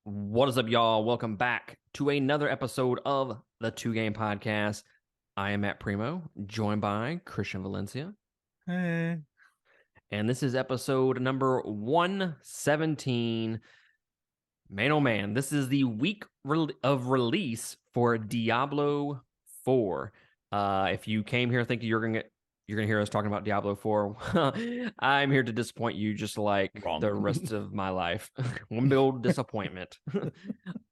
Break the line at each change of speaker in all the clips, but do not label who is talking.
What is up, y'all? Welcome back to another episode of the Two Game Podcast. I am Matt Primo, joined by Christian Valencia,
Hey.
and this is episode number 117. Man, oh man, this is the week of release for Diablo 4. If you came here thinking you're gonna hear us talking about Diablo 4, I'm here to disappoint you just like
Wrong.
the rest of my life. One big old disappointment.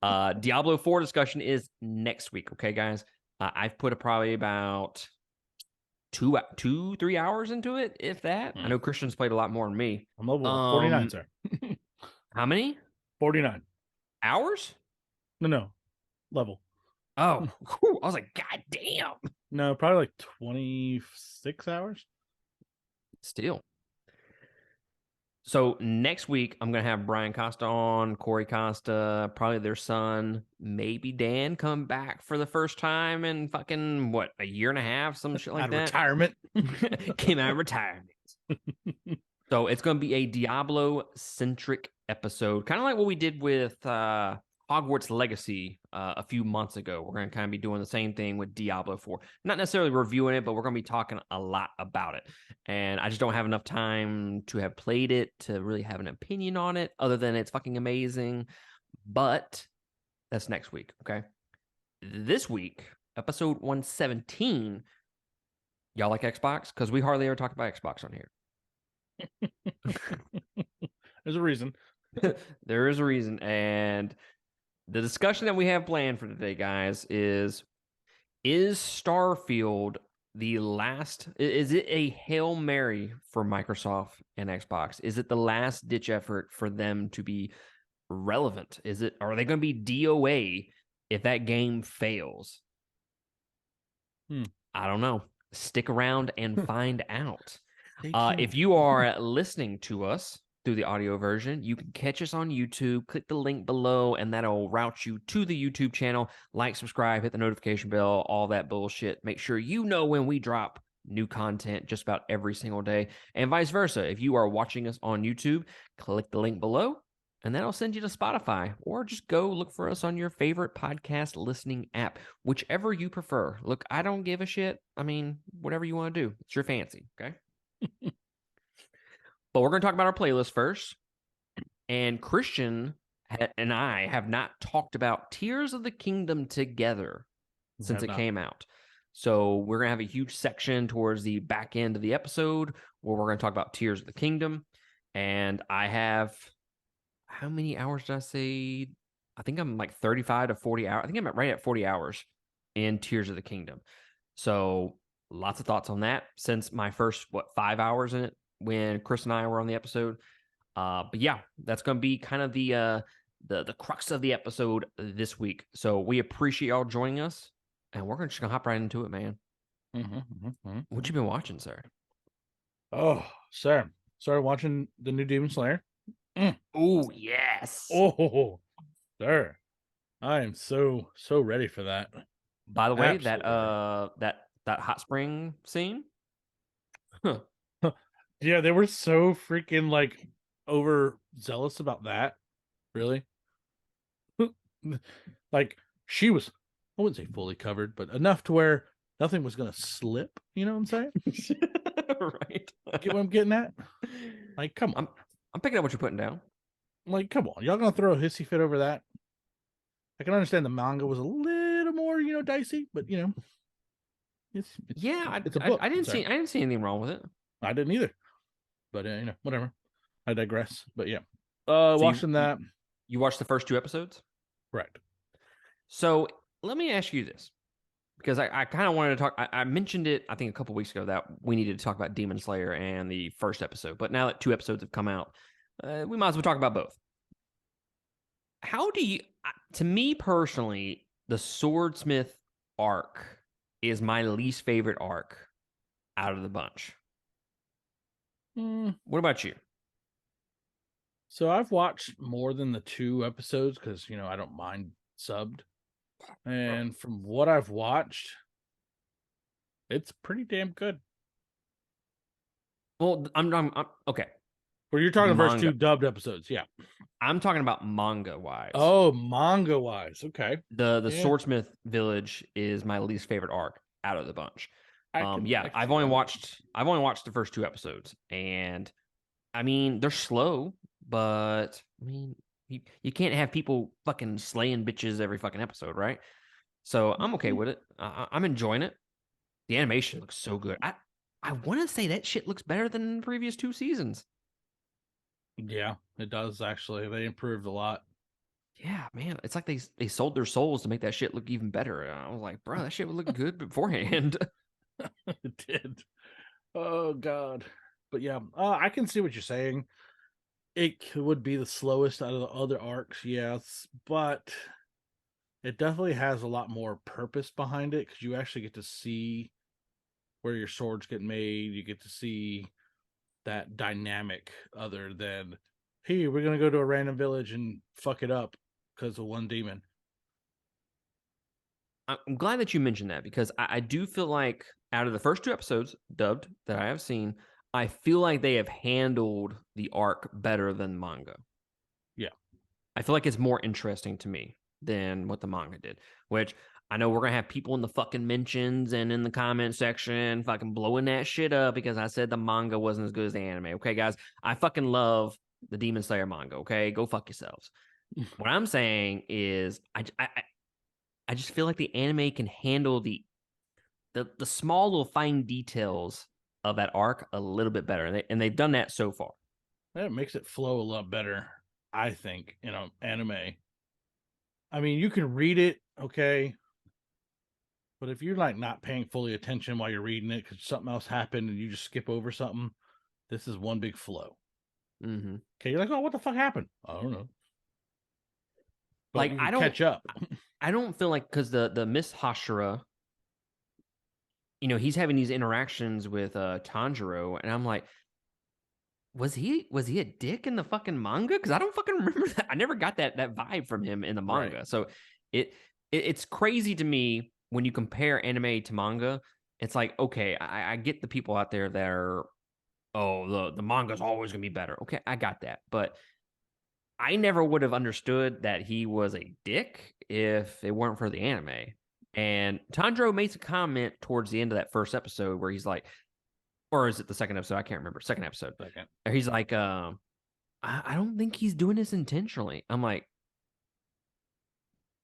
Diablo 4 discussion is next week, okay, guys? I've put probably about 3 hours into it, if that. I know Christian's played a lot more than me.
I'm level 49, sir.
How many
49.
hours?
No. Level.
Oh, whew, I was like, God damn.
No, probably like 26 hours.
Still. So next week, I'm going to have Brian Costa on, Corey Costa, probably their son, maybe Dan come back for the first time in fucking, what, a year and a half, some shit like that.
Retirement.
Came out of retirement. So it's going to be a Diablo-centric episode, kind of like what we did with Hogwarts Legacy a few months ago. We're going to kind of be doing the same thing with Diablo 4. Not necessarily reviewing it, but we're going to be talking a lot about it. And I just don't have enough time to have played it to really have an opinion on it, other than it's fucking amazing. But that's next week, okay? This week, episode 117, y'all like Xbox? Because we hardly ever talk about Xbox on here.
There's a reason.
There is a reason. And the discussion that we have planned for today, guys, is Starfield the last? Is it a Hail Mary for Microsoft and Xbox? Is it the last ditch effort for them to be relevant? Are they going to be DOA if that game fails? I don't know. Stick around and find out. If you are listening to us through the audio version, you can catch us on YouTube. Click the link below, and that'll route you to the YouTube channel. Like, subscribe, hit the notification bell, all that bullshit. Make sure you know when we drop new content just about every single day, and vice versa. If you are watching us on YouTube, click the link below, and that'll send you to Spotify, or just go look for us on your favorite podcast listening app, whichever you prefer. Look, I don't give a shit. I mean, whatever you want to do. It's your fancy, okay? But we're going to talk about our playlist first. And Christian and I have not talked about Tears of the Kingdom together since it came out. So we're going to have a huge section towards the back end of the episode where we're going to talk about Tears of the Kingdom. And I have, how many hours did I say? I think I'm like 35 to 40 hours. I think I'm right at 40 hours in Tears of the Kingdom. So lots of thoughts on that since my first, 5 hours in it when Chris and I were on the episode. But yeah, that's going to be kind of the crux of the episode this week. So we appreciate y'all joining us, and we're just going to hop right into it, man. What you been watching, sir?
Oh, sir. Started watching the new Demon Slayer.
Oh, yes.
Oh, sir. I am so ready for that.
By the way, that hot spring scene. Huh.
Yeah, they were so freaking like overzealous about that. Really? Like she was, I wouldn't say fully covered, but enough to where nothing was gonna slip. You know what I'm saying?
Right.
Get what I'm getting at? Like, come on.
I'm picking up what you're putting down.
Like, come on. Y'all gonna throw a hissy fit over that? I can understand the manga was a little more, dicey, but it's a book.
I didn't see anything wrong with it.
I didn't either. But whatever. I digress. But yeah.
So
watching that.
You watched the first 2 episodes?
Correct.
So let me ask you this. Because I kind of wanted to talk. I mentioned it, I think, a couple weeks ago that we needed to talk about Demon Slayer and the first episode. But now that 2 episodes have come out, we might as well talk about both. How do you, to me personally, the Swordsmith arc is my least favorite arc out of the bunch. What about you?
So I've watched more than the 2 episodes because, I don't mind subbed. And from what I've watched, it's pretty damn good.
Well, I'm okay.
Or you're talking the first 2 dubbed episodes, yeah.
I'm talking about manga wise.
Oh, manga wise, okay.
The Swordsmith Village is my least favorite arc out of the bunch. I've only watched the first 2 episodes, and I mean they're slow, but I mean you can't have people fucking slaying bitches every fucking episode, right? So I'm okay with it. I'm enjoying it. The animation looks so good. I want to say that shit looks better than the previous 2 seasons.
Yeah, it does actually. They improved a lot.
Yeah, man, it's like they sold their souls to make that shit look even better. And I was like, bro, that shit would look good beforehand.
It did. Oh god. But yeah, I can see what you're saying. It would be the slowest out of the other arcs, yes, but it definitely has a lot more purpose behind it because you actually get to see where your swords get made. You get to see that dynamic other than, hey, we're gonna go to a random village and fuck it up because of one demon.
I'm glad that you mentioned that because I do feel like out of the first 2 episodes dubbed that I have seen, I feel like they have handled the arc better than manga.
Yeah.
I feel like it's more interesting to me than what the manga did, which I know we're going to have people in the fucking mentions and in the comment section fucking blowing that shit up because I said the manga wasn't as good as the anime. Okay, guys, I fucking love the Demon Slayer manga. Okay, go fuck yourselves. What I'm saying is I just feel like the anime can handle the small little fine details of that arc a little bit better, and they've done that so far.
That makes it flow a lot better, I think, anime. I mean, you can read it, okay, but if you're like not paying fully attention while you're reading it because something else happened and you just skip over something, this is one big flow.
Mm-hmm.
Okay, you're like, oh, what the fuck happened? I don't know. But
Like
you can catch up.
I don't feel like because the Miss Hashira, he's having these interactions with Tanjiro, and I'm like, was he a dick in the fucking manga? Because I don't fucking remember that. I never got that vibe from him in the manga. Right. So it's crazy to me when you compare anime to manga. It's like, okay, I get the people out there that are, oh, the manga's always gonna be better. Okay, I got that, but I never would have understood that he was a dick if it weren't for the anime. And Tanjiro makes a comment towards the end of that first episode where he's like, or is it the second episode? I can't remember. Second episode.
Second.
He's like, I don't think he's doing this intentionally. I'm like,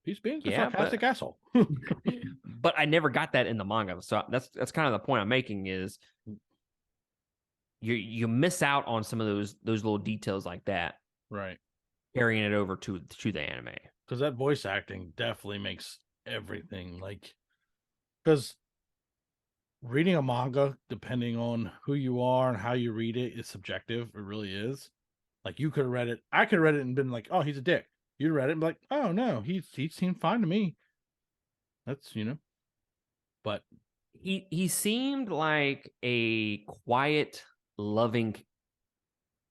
he's being a sarcastic asshole.
But I never got that in the manga. So that's kind of the point I'm making is you miss out on some of those little details like that.
Right.
Carrying it over to the anime.
Because that voice acting definitely makes everything like, because reading a manga, depending on who you are and how you read it, is subjective. It really is. Like, you could have read it. I could have read it and been like, oh, he's a dick. You read it and be like, oh no, he seemed fine to me. That's, but
he seemed like a quiet, loving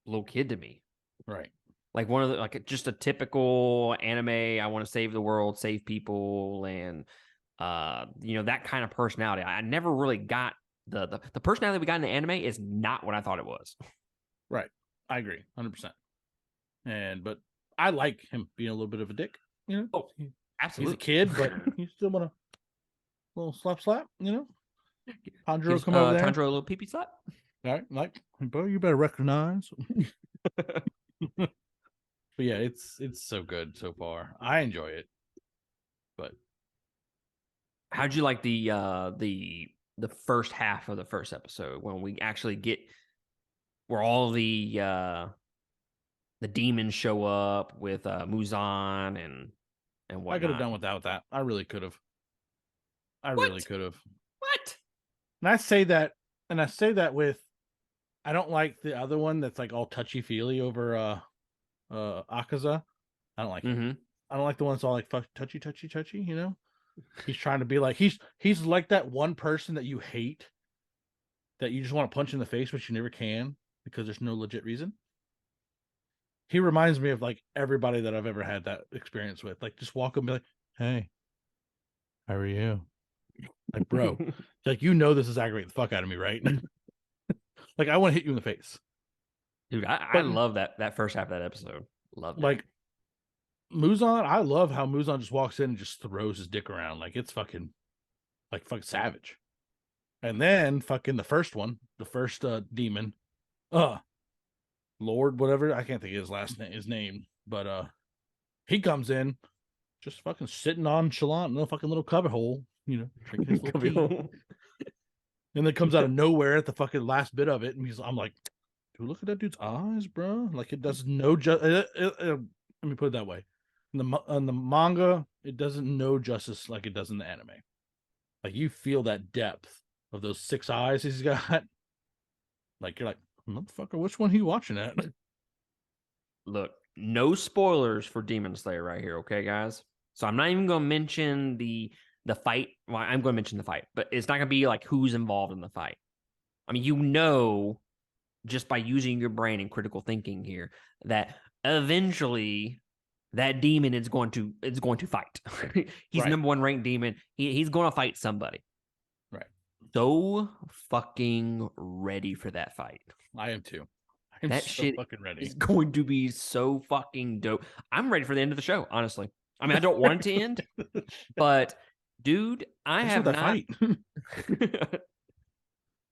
little kid to me.
Right.
Like one of the, like just a typical anime. I want to save the world, save people, and that kind of personality. I never really got the personality we got in the anime is not what I thought it was.
Right. I agree 100%. But I like him being a little bit of a dick,
Oh, absolutely.
He's a kid, but he still want a little slap, Tanjiro come over there.
Tanjiro a little pee-pee slap.
All right, like, bro, you better recognize. But yeah, it's so good so far. I enjoy it. But
how'd you like the first half of the first episode when we actually get where all the demons show up with Muzan and whatnot?
I could have done without that. I really could have. Really could have.
What?
And I say that with, I don't like the other one that's like all touchy feely over Akaza. I don't like it. I don't like the one that's all like touchy. He's trying to be like, he's like that one person that you hate, that you just want to punch in the face, but you never can because there's no legit reason. He reminds me of like everybody that I've ever had that experience with. Like, just walk up and be like, hey, how are you? Like, bro, like, this is aggravating the fuck out of me, right? Like, I want to hit you in the face.
Dude, I love that first half of that episode. Loved it.
Like Muzan, I love how Muzan just walks in and just throws his dick around like it's fucking savage. And then fucking the first one, the first demon, Lord, whatever, I can't think of his name, but he comes in just fucking sitting nonchalant in a fucking little cubby hole, drinking his little tea. And then comes out of nowhere at the fucking last bit of it, and I'm like, dude, look at that dude's eyes, bro. Like it does no let me put it that way. In the manga, it doesn't know justice like it does in the anime. Like you feel that depth of those 6 eyes he's got. Like you're like, motherfucker, which one are you watching at?
Look, no spoilers for Demon Slayer right here, okay, guys? So I'm not even going to mention the fight. Well, I'm going to mention the fight, but it's not going to be like who's involved in the fight. I mean, just by using your brain and critical thinking here, that eventually that demon is going to fight. He's
Right.
number 1 ranked demon. He's going to fight somebody.
Right.
So fucking ready for that fight.
I am too. I'm
that
so
shit
fucking ready.
is going to be so fucking dope. I'm ready for the end of the show, honestly. I mean, I don't want it to end, but dude, I have not
fight.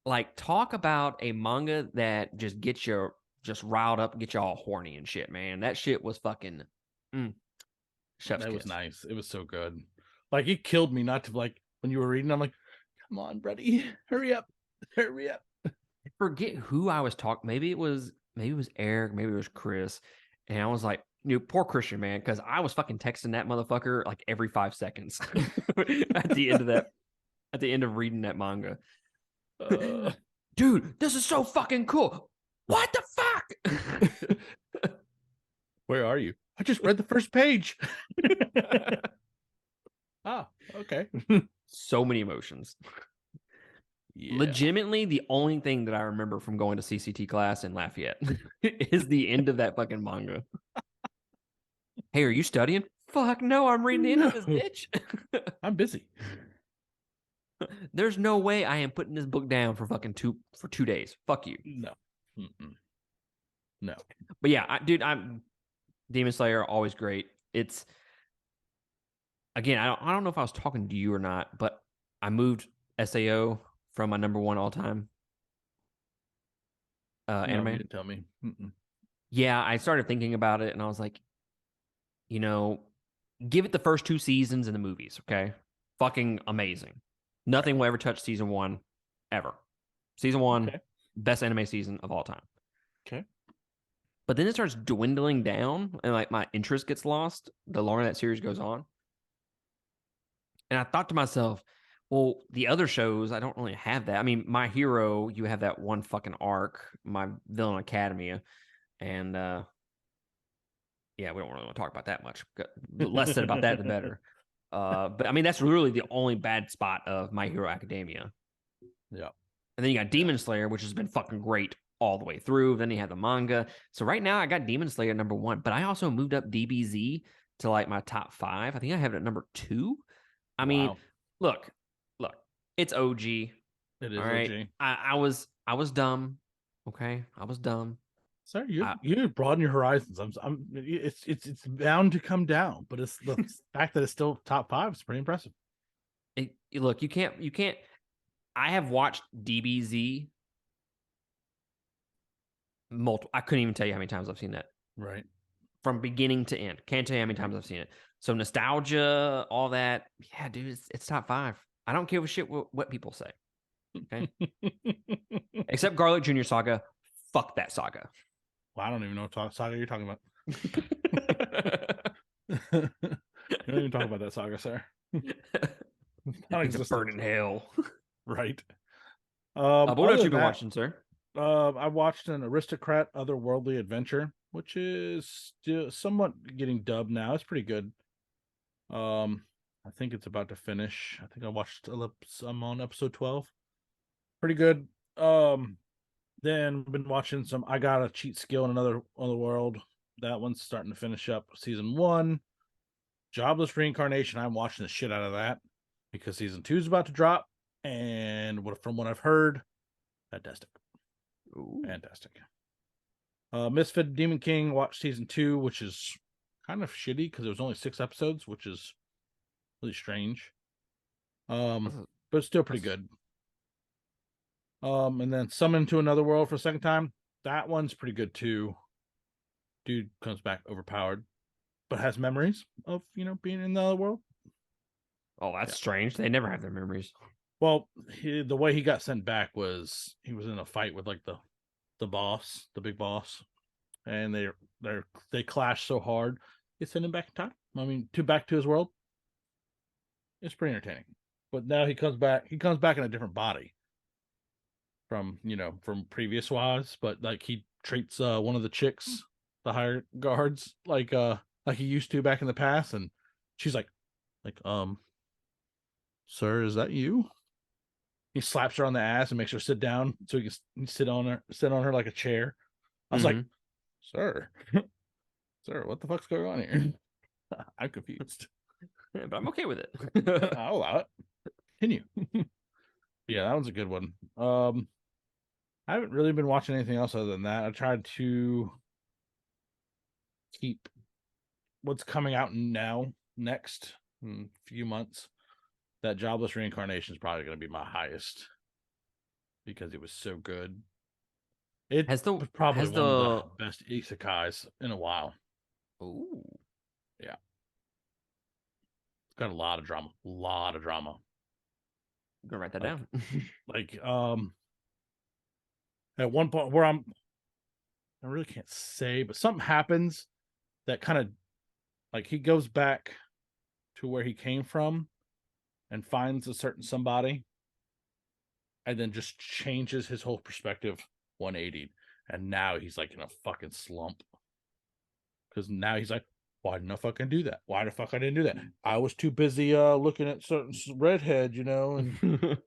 like talk about a manga that just gets you just riled up, get you all horny and shit, man. That shit was fucking chef's
That
kiss.
was nice. It was so good. Like it killed me not to like when you were reading. I'm like, come on, buddy, hurry up. I
forget who I was talking. Maybe it was Eric, maybe it was Chris, and I was like, poor Christian, man, because I was fucking texting that motherfucker like every 5 seconds at the end of reading that manga. Dude, this is so fucking cool. What the fuck?
Where are you? I just read the first page. Okay.
So many emotions. Yeah. Legitimately, the only thing that I remember from going to CCT class in Lafayette is the end of that fucking manga. Hey, are you studying? Fuck no, I'm reading the end of this bitch.
I'm busy.
There's no way I am putting this book down for fucking 2 days. Fuck you.
No. Mm-mm. No.
But yeah, I'm Demon Slayer, always great. It's again, I don't know if I was talking to you or not, but I moved SAO from my number 1 all time anime.
You didn't tell me. Mm-mm.
Yeah, I started thinking about it, and I was like, give it the first 2 seasons in the movies, okay? Fucking amazing. Nothing will ever touch season 1, ever. Season 1, best anime season of all time.
Okay.
But then it starts dwindling down, and like my interest gets lost the longer that series goes on. And I thought to myself, well, the other shows, I don't really have that. I mean, My Hero, you have that one fucking arc, My Villain Academia, and yeah, we don't really want to talk about that much. The less said about that, the better. But I mean, that's really the only bad spot of My Hero Academia.
Yeah.
And then you got Demon Slayer, which has been fucking great all the way through. Then you have the manga. So right now I got Demon Slayer number 1, but I also moved up DBZ to like my top 5. I think I have it at number 2. I mean, look, it's OG.
It is
all right?
OG.
I was dumb. Okay, I was dumb.
Sir, you broaden your horizons. It's bound to come down, but it's the fact that it's still top 5 is pretty impressive.
Look, you can't. I have watched DBZ multiple. I couldn't even tell you how many times I've seen that.
Right.
From beginning to end. Can't tell you how many times I've seen it. So nostalgia, all that. Yeah, dude, it's top 5. I don't give a shit what people say. Okay. Except Garlic Jr. Saga. Fuck that saga.
Well, I don't even know what saga you're talking about. You don't even talk about that saga, sir.
It's a burn in hell.
Right.
What have you been watching, sir?
I watched an Aristocrat Otherworldly Adventure, which is still somewhat getting dubbed now. It's pretty good. I think it's about to finish. I think I'm on episode 12. Pretty good. Then I've been watching some I Got a Cheat Skill in Another World. That one's starting to finish up season 1. Jobless Reincarnation. I'm watching the shit out of that because season 2 is about to drop. And from what I've heard, fantastic.
Ooh.
Fantastic. Misfit Demon King, watched season 2, which is kind of shitty because it was only 6 episodes, which is really strange. But still pretty good. And then Summon to Another World for a second time. That one's pretty good too. Dude comes back overpowered, but has memories of being in the other world.
Oh, that's strange. They never have their memories.
Well, the way he got sent back was he was in a fight with like the boss, the big boss, and they clashed so hard they sent him back in time. I mean, back to his world. It's pretty entertaining. But now he comes back. He comes back in a different body from previous wives, but like he treats one of the chicks, the higher guards, like he used to back in the past, and she's like sir, is that you? He slaps her on the ass and makes her sit down so he can sit on her like a chair. I was like, sir, what the fuck's going on here? I'm confused.
But I'm okay with it.
I'll allow it. Continue. Yeah, that one's a good one. I haven't really been watching anything else other than that. I tried to keep what's coming out next few months. That Jobless Reincarnation is probably going to be my highest because it was so good. It was probably one of the best isekais in a while.
Ooh.
Yeah. It's got a lot of drama.
I'm gonna write that down.
Like, at one point where I really can't say, but something happens that kind of like he goes back to where he came from and finds a certain somebody and then just changes his whole perspective 180. And now he's like in a fucking slump. Because now he's like, why didn't I fucking do that? Why the fuck I didn't do that? I was too busy looking at certain redhead, and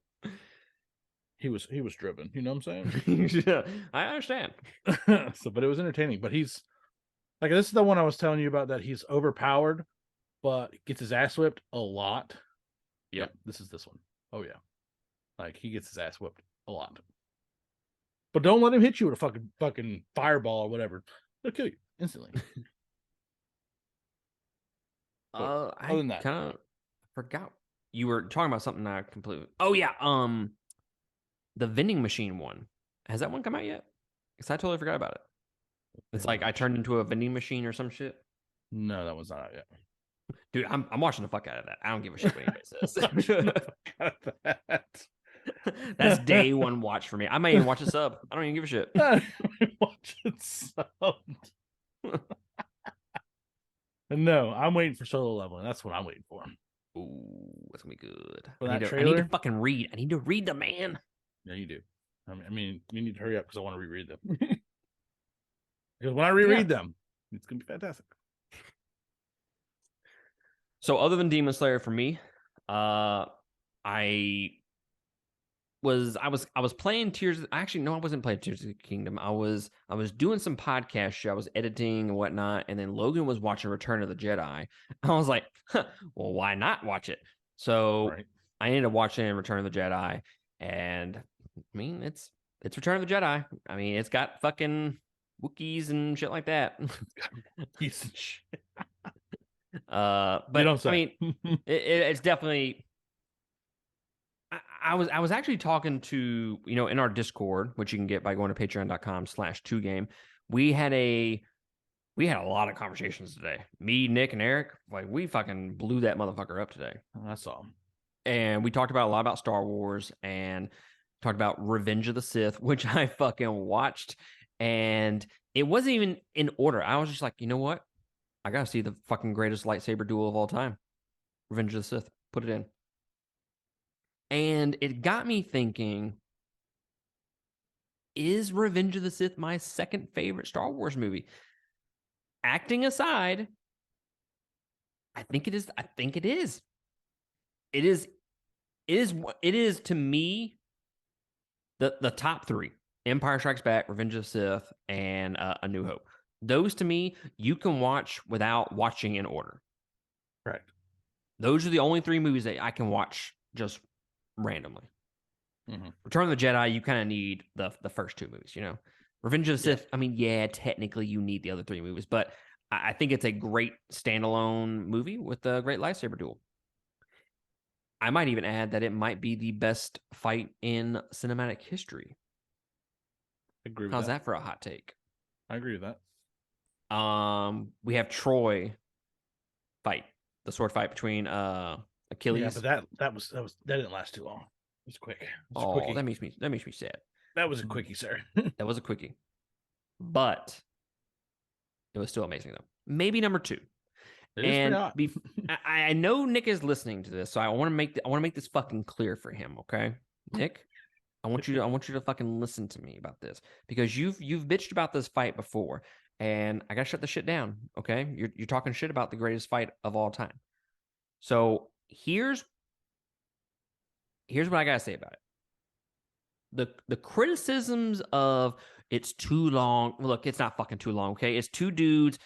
he was driven, you know what I'm saying?
Yeah, I understand.
But it was entertaining. But he's like, this is the one I was telling you about, that he's overpowered, but gets his ass whipped a lot. Yep, this is this one. Oh yeah, like he gets his ass whipped a lot. But don't let him hit you with a fucking fireball or whatever. They'll kill you instantly.
I kind of forgot you were talking about something I completely. Oh yeah, the vending machine one. Has that one come out yet? Because I totally forgot about it. It's like I turned into a vending machine or some shit.
No, that one's not out yet.
Dude, I'm watching the fuck out of that. I don't give a shit what anybody says. That's day one watch for me. I might even watch a sub. I don't even give a shit.
Watch it sub. No, I'm waiting for solo leveling. That's what I'm waiting for.
Ooh, that's gonna be good.
I
need to fucking read. I need to read them, man.
Yeah, you do. I mean, you need to hurry up because I want to reread them. Because when I reread them, it's gonna be fantastic.
So, other than Demon Slayer for me, I was playing Tears. Actually, no, I wasn't playing Tears of the Kingdom. I was doing some podcast shit. I was editing and whatnot, and then Logan was watching Return of the Jedi. I was like, well, why not watch it? So I ended up watching Return of the Jedi, and I mean, it's Return of the Jedi. I mean, it's got fucking Wookiees and shit like that.
Piece of shit.
But I mean, it's definitely. I was actually talking to, in our Discord, which you can get by going to patreon.com/2game. We had a lot of conversations today. Me, Nick, and Eric, like we fucking blew that motherfucker up today.
That's all.
And we talked about a lot about Star Wars and talked about Revenge of the Sith, which I fucking watched. And it wasn't even in order. I was just like, you know what? I gotta see the fucking greatest lightsaber duel of all time. Revenge of the Sith. Put it in. And it got me thinking, is Revenge of the Sith my second favorite Star Wars movie? Acting aside, I think it is. It is to me the top three: Empire Strikes Back, Revenge of the Sith, and A New Hope. Those to me, you can watch without watching in order.
Right.
Those are the only three movies that I can watch just randomly. Return of the Jedi, you kind of need the first two movies, Revenge of the Sith, I mean, yeah, technically you need the other 3 movies, but I think it's a great standalone movie with a great lightsaber duel. I might even add that it might be the best fight in cinematic history.
I agree with
How's
that.
that for a hot take?
I agree with that.
We have Troy fight, the sword fight between Achilles.
Yeah, but that didn't last too long. It was quick. It was
a
quickie.
that makes me sad.
That was a quickie, sir.
That was a quickie, but it was still amazing though. Maybe number 2.
It is pretty hot.
I know Nick is listening to this, so I want to make this fucking clear for him. Okay, Nick, I want you to fucking listen to me about this, because you've bitched about this fight before, and I gotta shut the shit down. Okay, you're talking shit about the greatest fight of all time. So here's what I gotta say about it. The criticisms of it's too long. Look, it's not fucking too long. Okay, it's 2 dudes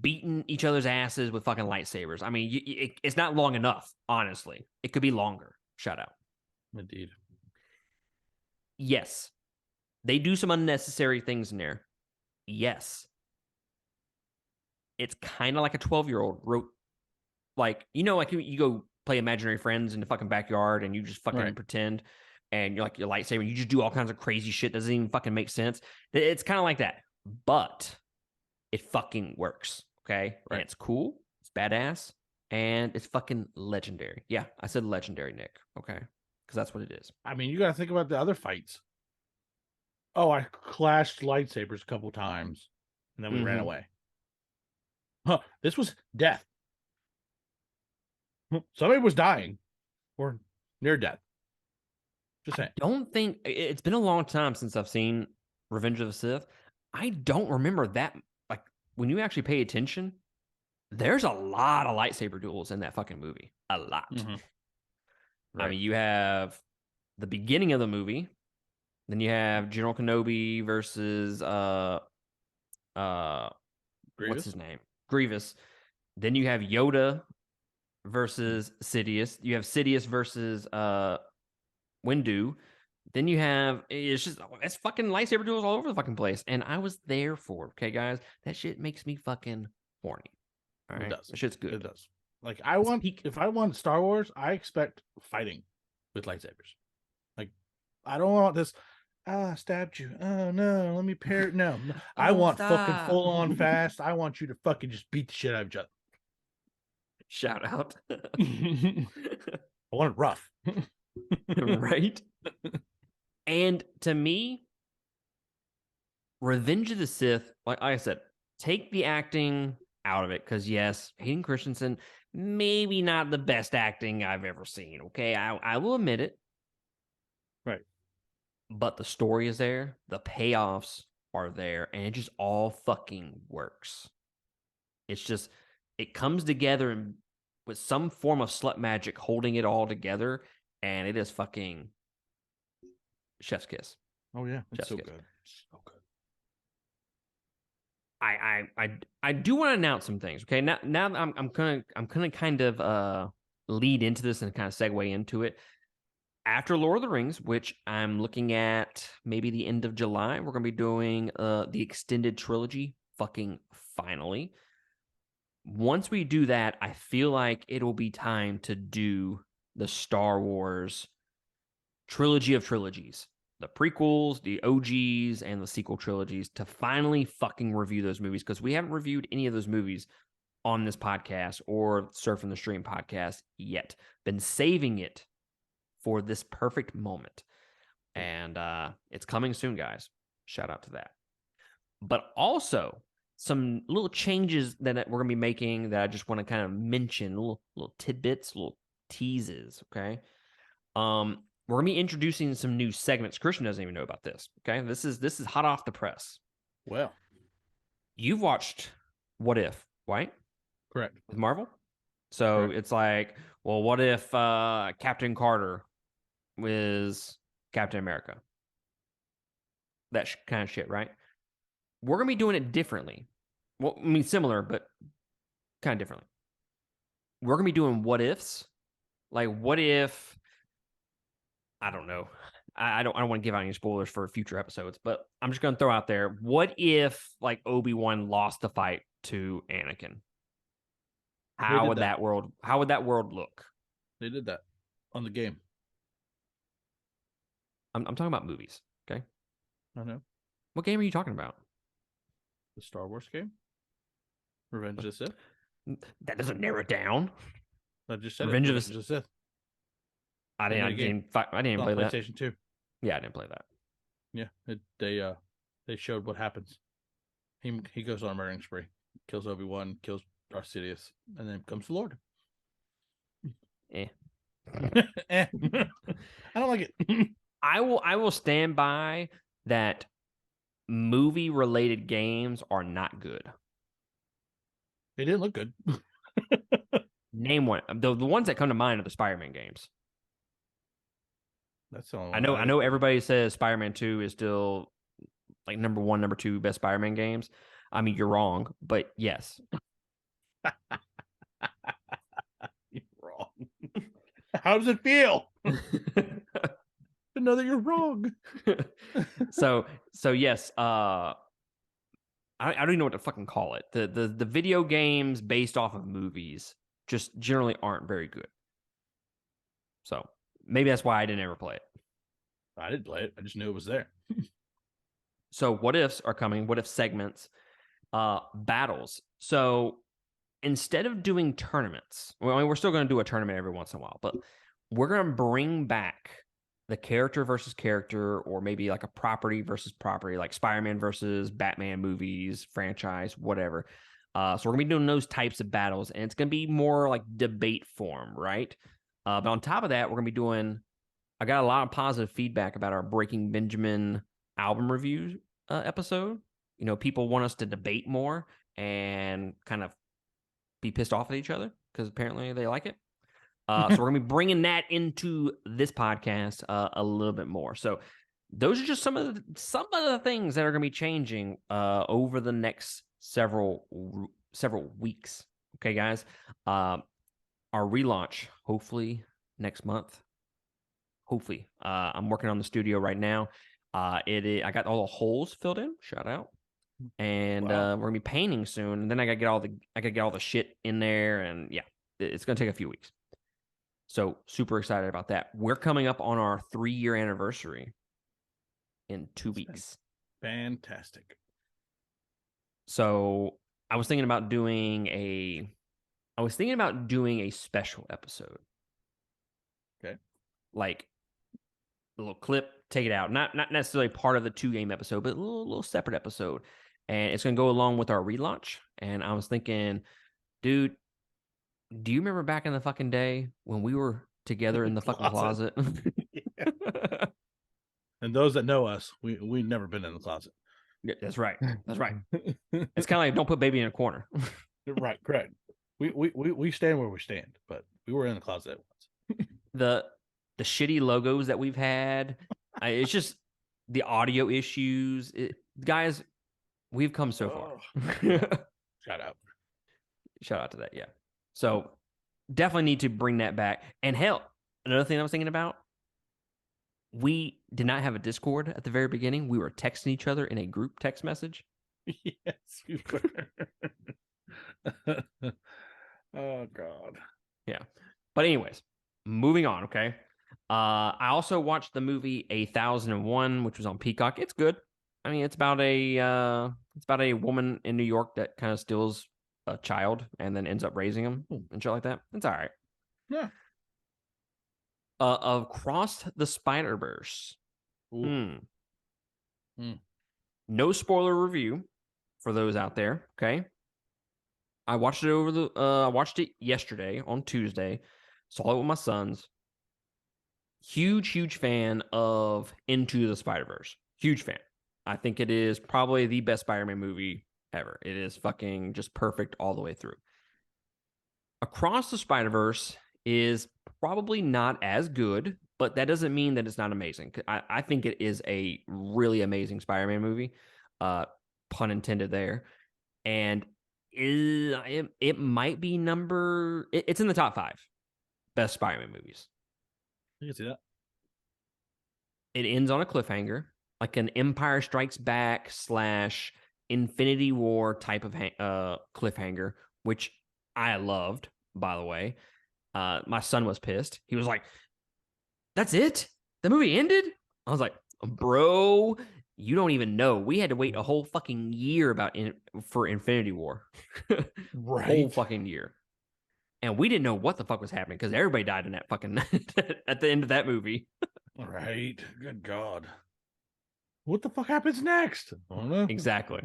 beating each other's asses with fucking lightsabers. I mean, it's not long enough. Honestly, it could be longer. Shout out.
Indeed.
Yes, they do some unnecessary things in there. Yes, it's kind of like a 12-year-old wrote, like, like you go play imaginary friends in the fucking backyard and you just fucking pretend, and you're like your lightsaber and you just do all kinds of crazy shit that doesn't even fucking make sense. It's kind of like that, but it fucking works. Okay, and it's cool, it's badass, and it's fucking legendary. Yeah, I said legendary, Nick. Okay, because that's what it is.
I mean, you got to think about the other fights. Oh, I clashed lightsabers a couple times, and then we ran away. Huh, this was death. Somebody was dying or near death. Just saying.
I don't think it's been a long time since I've seen Revenge of the Sith. I don't remember that. Like, when you actually pay attention, there's a lot of lightsaber duels in that fucking movie. A lot. I mean, you have the beginning of the movie, then you have General Kenobi versus what's his name? Grievous. Then you have Yoda versus Sidious. You have Sidious versus Windu. Then you have it's fucking lightsaber duels all over the fucking place, and I was there for it. Okay, guys, that shit makes me fucking horny. All right,
it does.
That shit's good.
It does. Like, if I want Star Wars, I expect fighting with lightsabers. Like, I don't want this. I stabbed you. Oh no, let me parry. No, I want fucking full on fast. I want you to fucking just beat the shit out of each other.
Shout out.
I want it rough.
Right? And to me, Revenge of the Sith, like I said, take the acting out of it, because yes, Hayden Christensen, maybe not the best acting I've ever seen. Okay, I will admit it.
Right.
But the story is there, the payoffs are there, and it just all fucking works. It's just, it comes together with some form of slut magic holding it all together, and it is fucking chef's kiss.
Oh yeah, it's so good. So good.
I do want to announce some things. Okay, now I'm gonna kind of lead into this and kind of segue into it. After Lord of the Rings, which I'm looking at maybe the end of July, we're gonna be doing the extended trilogy. Fucking finally. Once we do that, I feel like it'll be time to do the Star Wars trilogy of trilogies. The prequels, the OGs, and the sequel trilogies, to finally fucking review those movies, because we haven't reviewed any of those movies on this podcast or Surfing the Stream podcast yet. Been saving it for this perfect moment. And it's coming soon, guys. Shout out to that. But also, some little changes that we're going to be making that I just want to kind of mention, little tidbits, little teases, okay? We're going to be introducing some new segments. Christian doesn't even know about this, okay? This is hot off the press.
Well,
you've watched What If, right?
Correct.
With Marvel? So It's like, well, what if Captain Carter was Captain America? That kind of shit, right? We're going to be doing it differently. Well, I mean, similar, but kind of differently. We're going to be doing what ifs. Like, what if, I don't know, I don't want to give out any spoilers for future episodes, but I'm just going to throw out there: what if like Obi-Wan lost the fight to Anakin? How would that world? How would that world look?
They did that on the game.
I'm talking about movies. Okay.
I know.
What game are you talking about?
The Star Wars game, Revenge of the Sith.
That doesn't narrow it down.
I just said
Revenge
it.
of the
Sith.
I didn't play that.
PlayStation 2.
Yeah, I didn't play that.
Yeah, they showed what happens. He goes on a murdering spree, kills Obi-Wan, kills Darth Sidious, and then comes the Lord.
Eh.
I don't like it.
I will stand by that. Movie related games are not good.
They didn't look good.
Name one. The ones that come to mind are the Spider-Man games.
That's the only
one. I know everybody says Spider-Man 2 is still like number 1, number 2 best Spider-Man games. I mean, you're wrong, but yes.
You're wrong. How does it feel? To know that you're wrong.
so yes, I don't even know what to fucking call it. The video games based off of movies just generally aren't very good. So maybe that's why I didn't ever play it.
I didn't play it. I just knew it was there.
So what ifs are coming? What if segments? Battles. So instead of doing tournaments, well, I mean, we're still going to do a tournament every once in a while, but we're going to bring back the character versus character, or maybe like a property versus property, like Spider-Man versus Batman movies, franchise, whatever. So we're going to be doing those types of battles, and it's going to be more like debate form, right? But on top of that, we're going to be doing, I got a lot of positive feedback about our Breaking Benjamin album review episode. You know, people want us to debate more and kind of be pissed off at each other because apparently they like it. So we're gonna be bringing that into this podcast a little bit more. So those are just some of the things that are gonna be changing over the next several weeks. Okay, guys. Our relaunch hopefully next month. Hopefully, I'm working on the studio right now. I got all the holes filled in. Shout out. And we're gonna be painting soon. And then I gotta get all the shit in there, and yeah, it's gonna take a few weeks. So super excited about that. We're coming up on our 3-year anniversary in 2 weeks.
Fantastic.
So I was thinking about doing a special episode.
Okay.
Like a little clip, take it out. Not necessarily part of the 2-game episode, but a little separate episode. And it's gonna go along with our relaunch. And I was thinking, dude, do you remember back in the fucking day when we were together in the fucking closet?
And those that know us, we've never been in the closet.
Yeah, that's right. That's right. It's kind of like don't put baby in a corner.
Right, correct. We stand where we stand, but we were in the closet once.
The shitty logos that we've had, it's just the audio issues. Guys, we've come so far.
Shout out
to that, yeah. So definitely need to bring that back. And hell, another thing I was thinking about, we did not have a Discord at the very beginning. We were texting each other in a group text message.
Yes, we were. Oh, God.
Yeah. But anyways, moving on, okay? I also watched the movie 1001, which was on Peacock. It's good. I mean, it's about a woman in New York that kind of steals a child and then ends up raising him and shit like that. It's all right.
Yeah.
Across the Spider-Verse. No spoiler review for those out there. Okay. I watched it yesterday on Tuesday. Saw it with my sons. Huge fan of Into the Spider-Verse. Huge fan. I think it is probably the best Spider-Man movie ever. It is fucking just perfect all the way through. Across the Spider-Verse is probably not as good, but that doesn't mean that it's not amazing. I think it is a really amazing Spider-Man movie. Pun intended there. And it might be it's in the top 5 best Spider-Man movies.
You can see that.
It ends on a cliffhanger, like an Empire Strikes Back / Infinity War type of cliffhanger, which I loved, by the way. My son was pissed. He was like, "That's it? The movie ended?" I was like, "Bro, you don't even know. We had to wait a whole fucking year for Infinity War, whole
Right.
fucking year, and we didn't know what the fuck was happening because everybody died in that fucking at the end of that movie."
Right. Good God. What the fuck happens next? I don't know.
Exactly.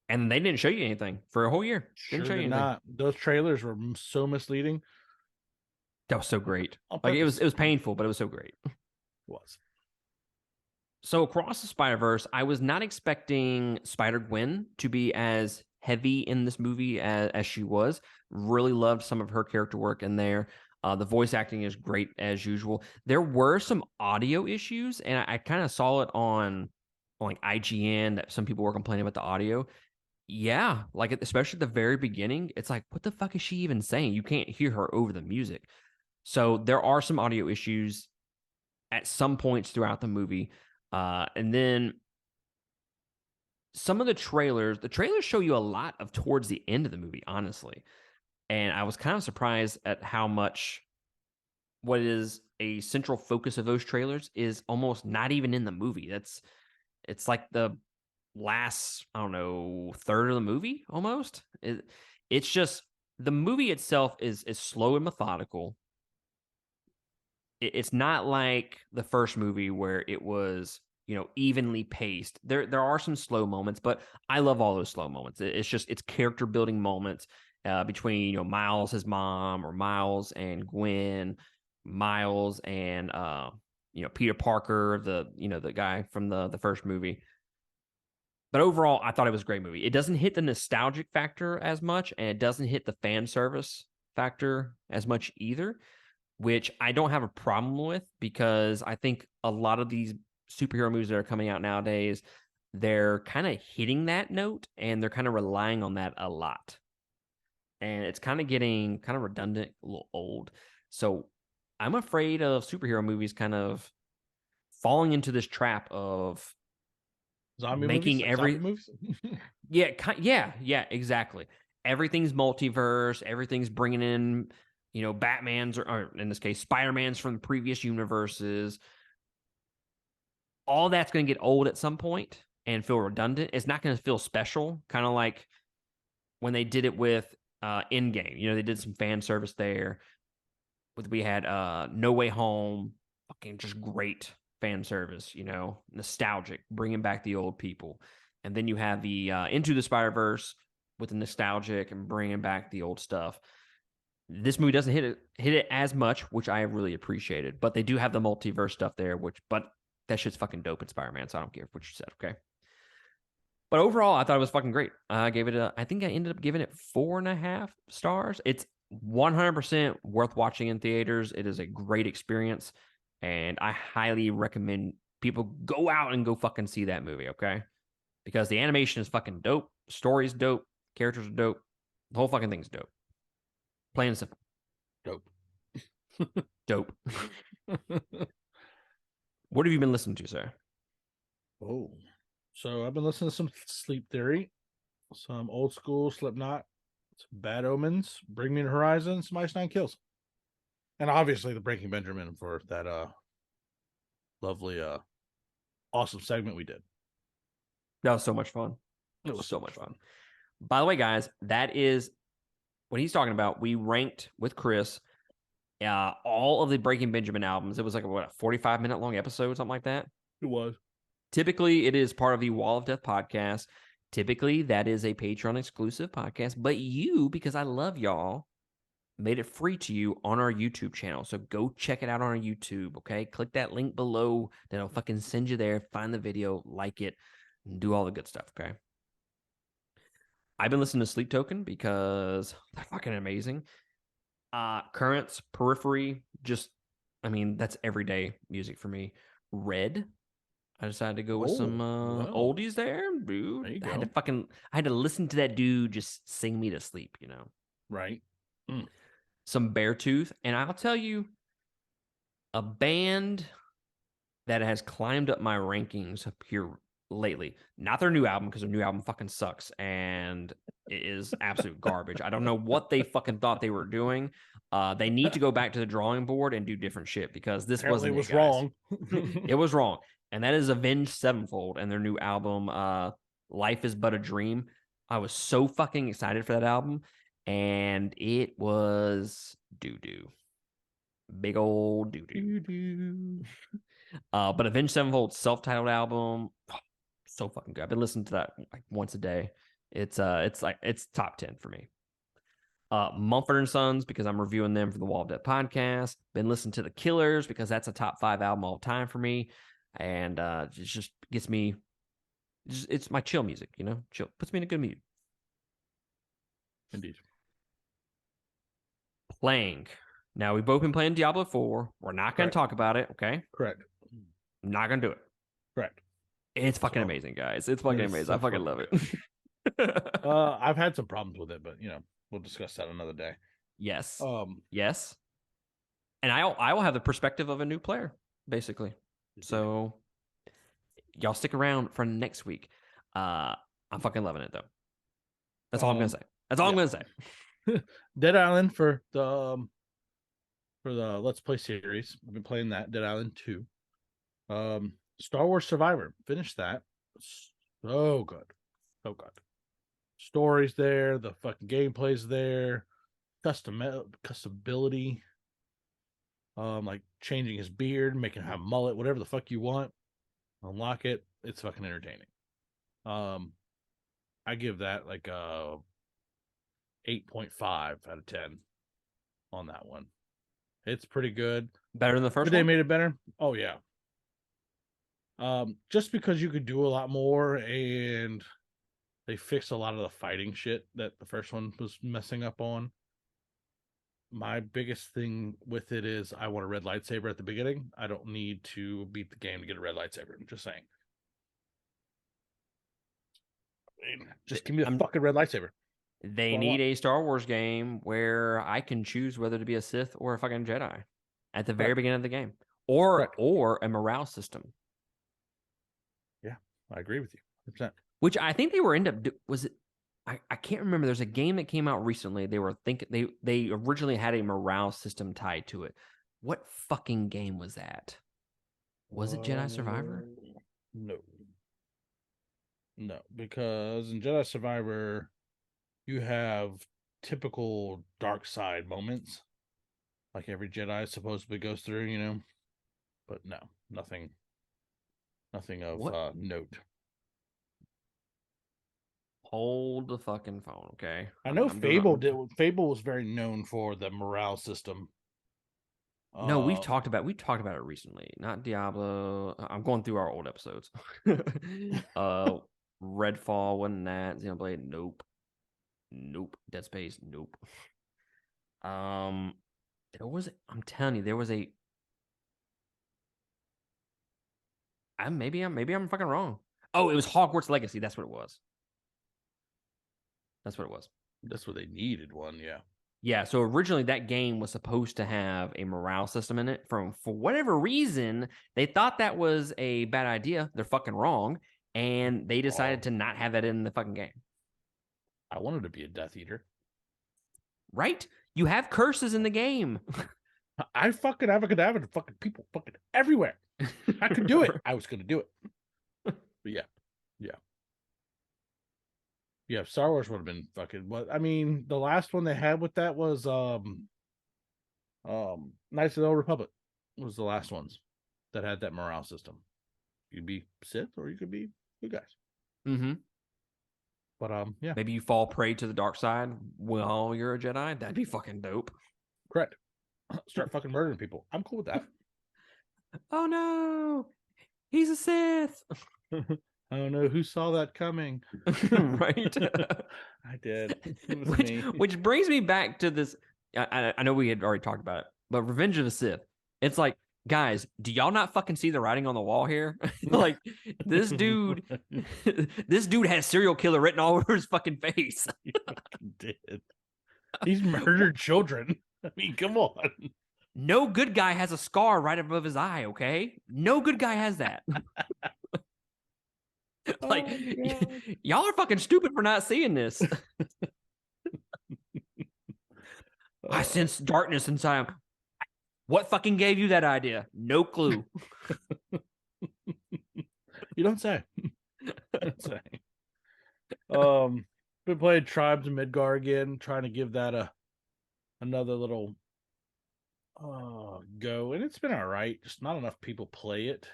And they didn't show you anything for a whole year. Didn't
Sure
show you
did
anything.
not. Those trailers were so misleading.
That was so great.
On
Like
purpose.
it was painful, but it was so great.
Was.
So across the Spider-Verse, I was not expecting Spider-Gwen to be as heavy in this movie as she was. Really loved some of her character work in there. The voice acting is great as usual. There were some audio issues, and I kind of saw it on like IGN that some people were complaining about the audio. Yeah, like especially at the very beginning, it's like, what the fuck is she even saying? You can't hear her over the music. So there are some audio issues at some points throughout the movie. And then some of the trailers show you a lot of towards the end of the movie, honestly. And I was kind of surprised at how much what is a central focus of those trailers is almost not even in the movie. It's like the last, I don't know, third of the movie almost. It's just the movie itself is slow and methodical. It's not like the first movie where it was, evenly paced. There are some slow moments, but I love all those slow moments. It's just it's character building moments between Miles, his mom, or Miles and Gwen, Miles and Peter Parker, the guy from the first movie. But overall, I thought it was a great movie. It doesn't hit the nostalgic factor as much, and it doesn't hit the fan service factor as much either, which I don't have a problem with because I think a lot of these superhero movies that are coming out nowadays, they're kind of hitting that note and they're kind of relying on that a lot. And it's kind of getting kind of redundant, a little old. So I'm afraid of superhero movies kind of falling into this trap of
Zombie movies?
making
Like zombie
every
movies?
yeah, exactly. Everything's multiverse. Everything's bringing in, Batman's or in this case, Spider-Man's from the previous universes. All that's going to get old at some point and feel redundant. It's not going to feel special. Kind of like when they did it with Endgame. They did some fan service there. We had No Way Home, fucking just great fan service. Nostalgic, bringing back the old people. And then you have the Into the Spider-Verse with the nostalgic and bringing back the old stuff. This movie doesn't hit it as much, which I really appreciated. But they do have the multiverse stuff there, but that shit's fucking dope in Spider-Man, so I don't care what you said, okay? But overall, I thought it was fucking great. I think I ended up giving it 4.5 stars. It's 100% worth watching in theaters. It is a great experience, and I highly recommend people go out and go fucking see that movie, okay? Because the animation is fucking dope, story's dope, characters are dope, the whole fucking thing's dope. Plain and simple.
Dope.
Dope. What have you been listening to, sir?
Oh. So I've been listening to some Sleep Theory, some old school Slipknot, some Bad Omens, Bring Me the Horizon, some Ice Nine Kills. And obviously the Breaking Benjamin for that lovely awesome segment we did.
That was so much fun.
It was so much fun.
By the way, guys, that is what he's talking about. We ranked with Chris all of the Breaking Benjamin albums. It was like a 45-minute long episode, something like that.
It was.
Typically, it is part of the Wall of Death podcast. Typically, that is a Patreon exclusive podcast. But you, because I love y'all, made it free to you on our YouTube channel. So go check it out on our YouTube, okay? Click that link below. That'll fucking send you there. Find the video, like it, and do all the good stuff, okay? I've been listening to Sleep Token because they're fucking amazing. Currents, Periphery, that's everyday music for me. Red, I decided to go with some oldies there, dude.
There you
I
go.
had to listen to that dude just sing me to sleep,
Right.
Some Beartooth, and I'll tell you, a band that has climbed up my rankings here lately. Not their new album, because their new album fucking sucks and it is absolute garbage. I don't know what they fucking thought they were doing. They need to go back to the drawing board and do different shit, because this
Apparently
wasn't
was
it, guys.
wrong.
It was wrong. And that is Avenged Sevenfold and their new album, Life is But a Dream. I was so fucking excited for that album, and it was doo-doo. Big old doo-doo. But Avenged Sevenfold's self-titled album, so fucking good. I've been listening to that like once a day. It's top 10 for me. Mumford & Sons, because I'm reviewing them for the Wall of Death podcast. Been listening to The Killers, because that's a top 5 album all time for me. And it just gets me, it's my chill music, chill. Puts me in a good mood.
Indeed.
Playing. Now, we've both been playing Diablo 4. We're not going to talk about it, okay?
Correct.
I'm not going to do it.
Correct.
It's fucking amazing, guys. It's fucking amazing. I fucking love it.
I've had some problems with it, but we'll discuss that another day.
Yes. Yes. And I will have the perspective of a new player, basically. So y'all stick around for next week. I'm fucking loving it, though. That's all I'm gonna say. That's all I'm gonna say.
Dead Island for the Let's Play series. I've been playing that. Dead Island 2. Star Wars Survivor. Finished that. So good. So good. Story's there. The fucking gameplay's there. Customability. Like changing his beard, making him have a mullet, whatever the fuck you want. Unlock it. It's fucking entertaining. I give that like a 8.5 out of 10 on that one. It's pretty good.
Better than the first one?
They made it better? Oh yeah. Just because you could do a lot more, and they fixed a lot of the fighting shit that the first one was messing up on. My biggest thing with it is I want a red lightsaber at the beginning. I don't need to beat the game to get a red lightsaber. I'm just saying. Just give me the fucking red lightsaber.
They need a Star Wars game where I can choose whether to be a Sith or a fucking Jedi at the very beginning of the game, or a morale system.
Yeah, I agree with you. 100%.
Which I think they were was it? I can't remember. There's a game that came out recently. They were thinking they originally had a morale system tied to it. What fucking game was that? Was it Jedi Survivor?
No, because in Jedi Survivor, you have typical dark side moments, like every Jedi supposedly goes through, But no, nothing of note.
Hold the fucking phone, okay?
I know Fable was very known for the morale system.
No, we've talked about it recently. Not Diablo. I'm going through our old episodes. Redfall wasn't that. Xenoblade, nope. Dead Space, nope. I'm telling you, there was a. Maybe I'm fucking wrong. Oh, it was Hogwarts Legacy. That's what it was. That's what they
needed one, yeah.
Yeah, so originally that game was supposed to have a morale system in it. For whatever reason, they thought that was a bad idea. They're fucking wrong. And they decided to not have that in the fucking game.
I wanted to be a Death Eater.
Right? You have curses in the game.
I fucking have a cadaver to fucking people fucking everywhere. I could do it. I was going to do it. But yeah. Yeah, Star Wars would have been fucking. But I mean, the last one they had with that was Knights of the Old Republic was the last ones that had that morale system. You could be Sith or you could be good guys.
Mm-hmm.
But yeah,
maybe you fall prey to the dark side while you're a Jedi. That'd be fucking dope.
Correct. Start fucking murdering people. I'm cool with that.
Oh no, he's a Sith.
I don't know who saw that coming.
Right.
I did.
Which brings me back to this. I know we had already talked about it, but Revenge of the Sith. It's like, guys, do y'all not fucking see the writing on the wall here? Like, this dude has serial killer written all over his fucking face.
He fucking did. He's murdered children. I mean, come on.
No good guy has a scar right above his eye, okay? No good guy has that. Like, y'all are fucking stupid for not seeing this. I sense darkness inside him. What fucking gave you that idea? No clue.
You don't say. Don't say. Been playing Tribes of Midgar again, trying to give that another little go, and it's been all right. Just not enough people play it.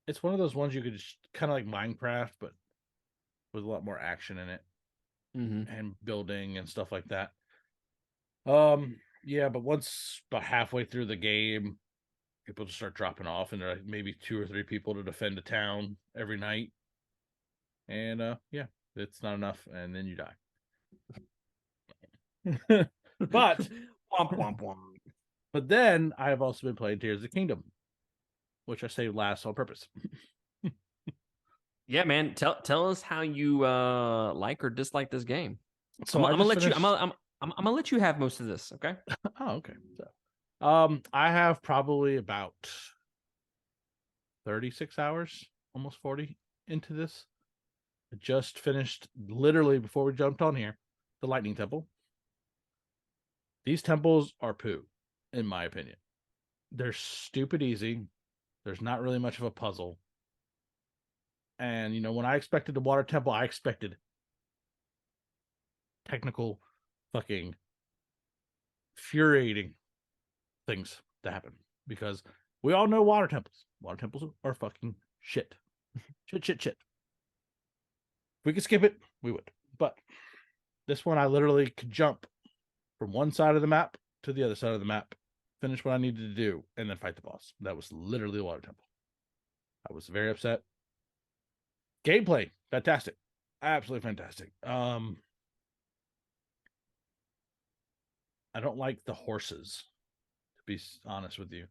It's one of those ones you could just kind of like Minecraft, but with a lot more action in it and building and stuff like that. Yeah, but once about halfway through the game, people just start dropping off, and there are like maybe 2 or 3 people to defend a town every night. And yeah, it's not enough, and then you die. But
womp, womp, womp.
But then I have also been playing Tears of the Kingdom, which I saved last on purpose.
Yeah, man. Tell us how you like or dislike this game.
So
I'm gonna let you have most of this, okay?
Oh, okay. So, I have probably about 36 hours, almost 40 into this. I just finished literally before we jumped on here, the Lightning Temple. These temples are poo, in my opinion. They're stupid easy. There's not really much of a puzzle. And, you know, when I expected the water temple, I expected technical fucking infuriating things to happen. Because we all know water temples. Water temples are fucking shit. Shit. If we could skip it, we would. But this one, I literally could jump from one side of the map to the other side of the map, finish what I needed to do, and then fight the boss. That was literally the water temple. I was very upset. Gameplay, fantastic. Absolutely fantastic. I don't like the horses, to be honest with you.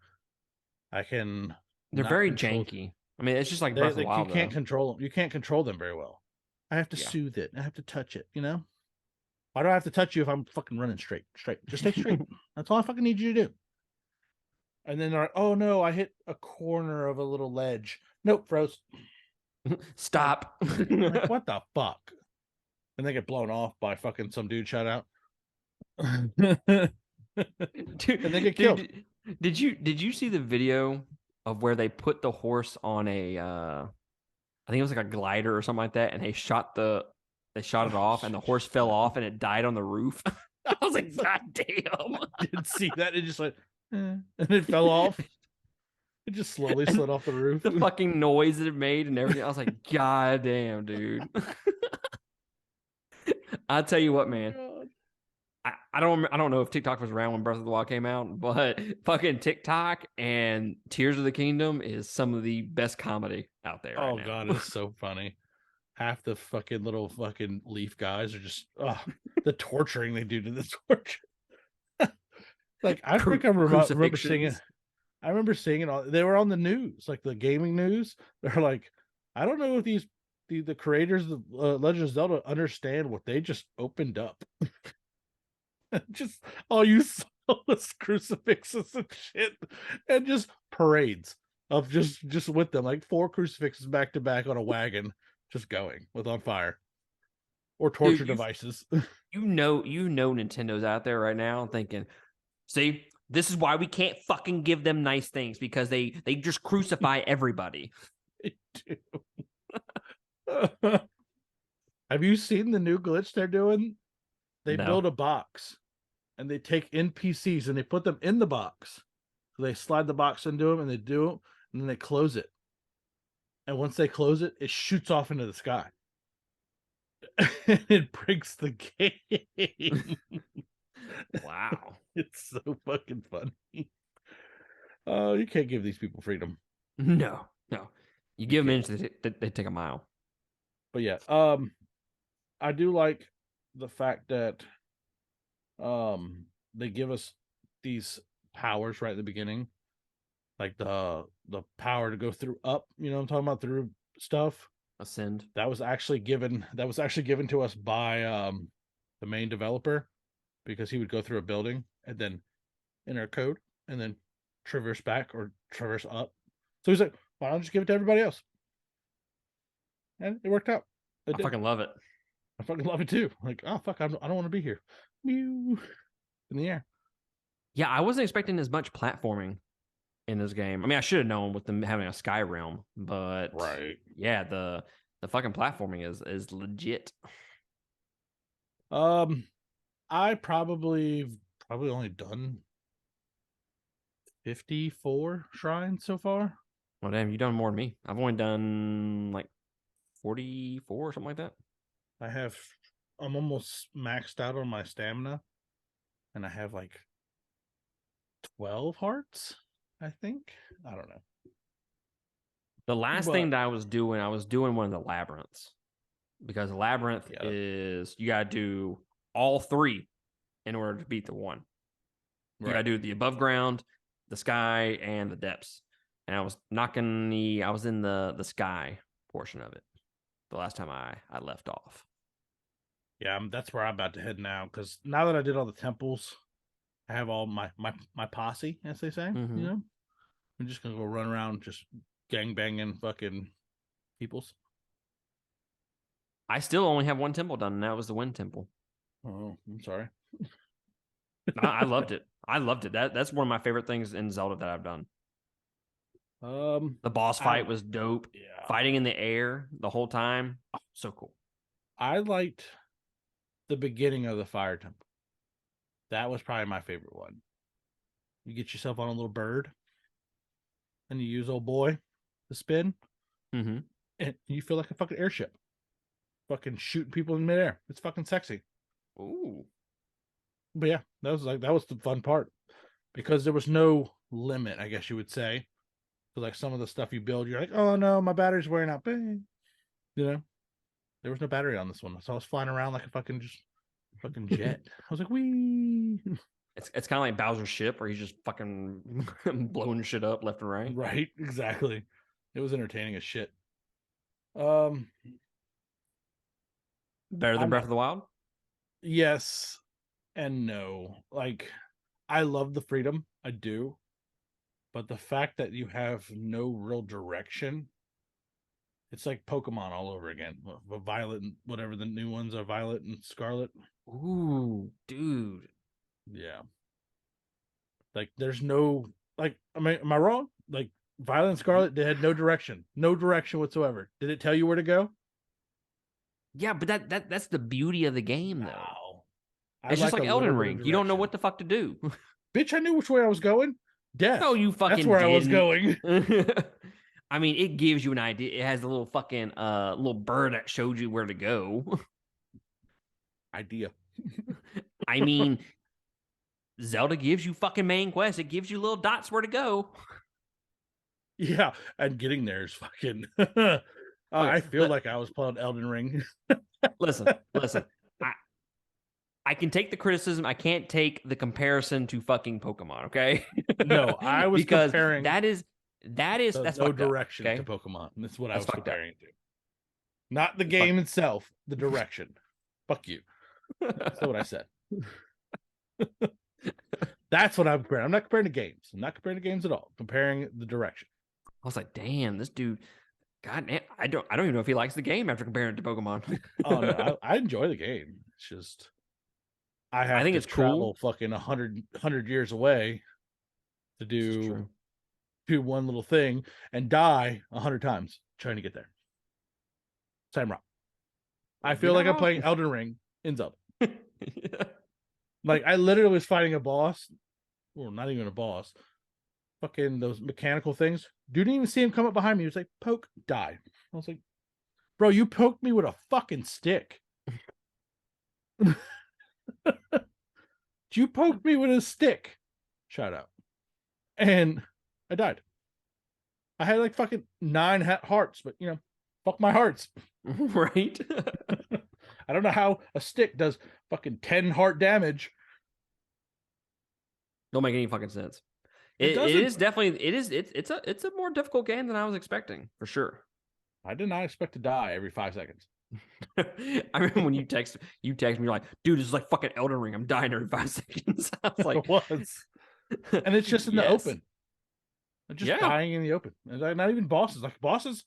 They're very janky. I mean, it's just like Breath of the Wild.
You can't control them. You can't control them very well. I have to soothe it. I have to touch it, you know? Why do I have to touch you if I'm fucking running straight? Just stay straight. That's all I fucking need you to do. And then they're like, oh no, I hit a corner of a little ledge. Nope, froze.
Stop.
Like, what the fuck? And they get blown off by fucking some dude shut out.
Dude,
and they get killed.
Did you see the video of where they put the horse on a I think it was like a glider or something like that, and they shot it off, and the horse fell off and it died on the roof? I was like, God damn.
I didn't see that. It just like and it fell off. It just slowly slid off the roof.
The fucking noise that it made and everything. I was like, God damn, dude. I'll tell you what, man. I don't know if TikTok was around when Breath of the Wild came out, but fucking TikTok and Tears of the Kingdom is some of the best comedy out there.
Oh
right
God,
now.
it's so funny. Half the fucking little fucking leaf guys are just the torturing they do to the torture. Like I think I remember seeing it. I remember seeing it all. They were on the news, like the gaming news. They're like, I don't know if the creators of Legend of Zelda understand what they just opened up. Just all you saw was crucifixes and shit, and just parades of just with them, like 4 crucifixes back to back on a wagon, just going with on fire or torture devices.
You know, Nintendo's out there right now thinking, see, this is why we can't fucking give them nice things, because they just crucify everybody.
They do. Have you seen the new glitch they're doing? They build a box and they take NPCs and they put them in the box. So they slide the box into them and they do it, and then they close it. And once they close it, it shoots off into the sky. It breaks the game.
Wow.
It's so fucking funny. Oh, you can't give these people freedom.
No. You give them inches, they take a mile.
But yeah, I do like the fact that they give us these powers right at the beginning, like the power to go through up, you know what I'm talking about, through stuff.
Ascend.
That was actually given to us by the main developer, because he would go through a building and then enter a code, and then traverse back or traverse up. So he's like, why don't I just give it to everybody else? And it worked out.
I fucking love it.
I fucking love it too. Like, oh fuck, I don't want to be here. Mew in the air.
Yeah, I wasn't expecting as much platforming in this game. I mean, I should have known with them having a sky realm, but
right.
Yeah, the fucking platforming is legit.
I probably only done 54 shrines so far.
Well, damn, you done more than me. I've only done like 44 or something like that.
I'm almost maxed out on my stamina, and I have like 12 hearts, I think. I don't know.
The last thing that I was doing one of the labyrinths, because the labyrinth is you gotta do all three in order to beat the one. You gotta do the above ground, the sky, and the depths. And I was in the sky portion of it the last time I left off.
Yeah, that's where I'm about to head now, because now that I did all the temples, I have all my posse, as they say.
Mm-hmm.
You know, I'm just gonna go run around just gang banging fucking peoples.
I still only have one temple done, and that was the Wind Temple.
Oh, I'm sorry.
I loved it. I loved it. That's one of my favorite things in Zelda that I've done.
The
boss fight was dope.
Yeah.
Fighting in the air the whole time, so cool.
I liked the beginning of the Fire Temple. That was probably my favorite one. You get yourself on a little bird, and you use old boy to spin, and you feel like a fucking airship, fucking shooting people in midair. It's fucking sexy.
Ooh.
But yeah, that was the fun part, because there was no limit, I guess you would say. So like some of the stuff you build, you're like, oh no, my battery's wearing out. You know, there was no battery on this one, so I was flying around like a fucking jet. I was like, wee.
It's kind of like Bowser's ship, where he's just fucking blowing shit up left and right.
Right, exactly. It was entertaining as shit.
Better than Breath of the Wild?
Yes and no. Like, I love the freedom, I do, but the fact that you have no real direction, it's like Pokemon all over again. Violet and whatever the new ones are, Violet and Scarlet.
Ooh, dude.
Yeah. Like, there's no, like, I mean, am I wrong? Like, Violet and Scarlet, they had no direction whatsoever. Did it tell you where to go?
Yeah, but that's the beauty of the game, though.
No.
It's just like Elden Ring. You don't know what the fuck to do.
Bitch, I knew which way I was going. Death.
No, you fucking
That's where
didn't.
I was going.
I mean, it gives you an idea. It has a little fucking little bird that showed you where to go.
Idea.
I mean, Zelda gives you fucking main quest. It gives you little dots where to go.
Yeah, and getting there is fucking. I feel like I was playing Elden Ring.
listen. I can take the criticism. I can't take the comparison to fucking Pokemon. Okay.
No, I was
because
comparing.
That's
no direction
up, okay?
to Pokemon. That's what I was
comparing
to. Not the game itself, the direction. Fuck you. That's what I said. That's what I'm comparing. I'm not comparing to games. I'm not comparing to games at all. Comparing the direction.
I was like, damn, this dude. God damn, I don't even know if he likes the game after comparing it to Pokemon.
Oh no, I enjoy the game. It's just I think it's travel cool. Fucking 100 years away to do one little thing and die 100 times trying to get there. Same route. I feel like I'm playing Elden Ring in Zelda. Yeah. Like, I literally was fighting a boss. Well, not even a boss. Fucking those mechanical things. Didn't even see him come up behind me. He was like, poke, die. I was like, bro, you poked me with a fucking stick. You poked me with a stick. Shout out. And I died. I had like fucking 9 hearts, but fuck my hearts.
Right?
I don't know how a stick does fucking 10 heart damage.
Don't make any fucking sense. It is definitely it's a more difficult game than I was expecting, for sure.
I did not expect to die every 5 seconds.
I remember when you text me, you're like, dude, this is like fucking Elden Ring. I'm dying every 5 seconds. I was like,
It was. And it's just in the
yes.
open. Just dying in the open. And not even bosses. Like bosses,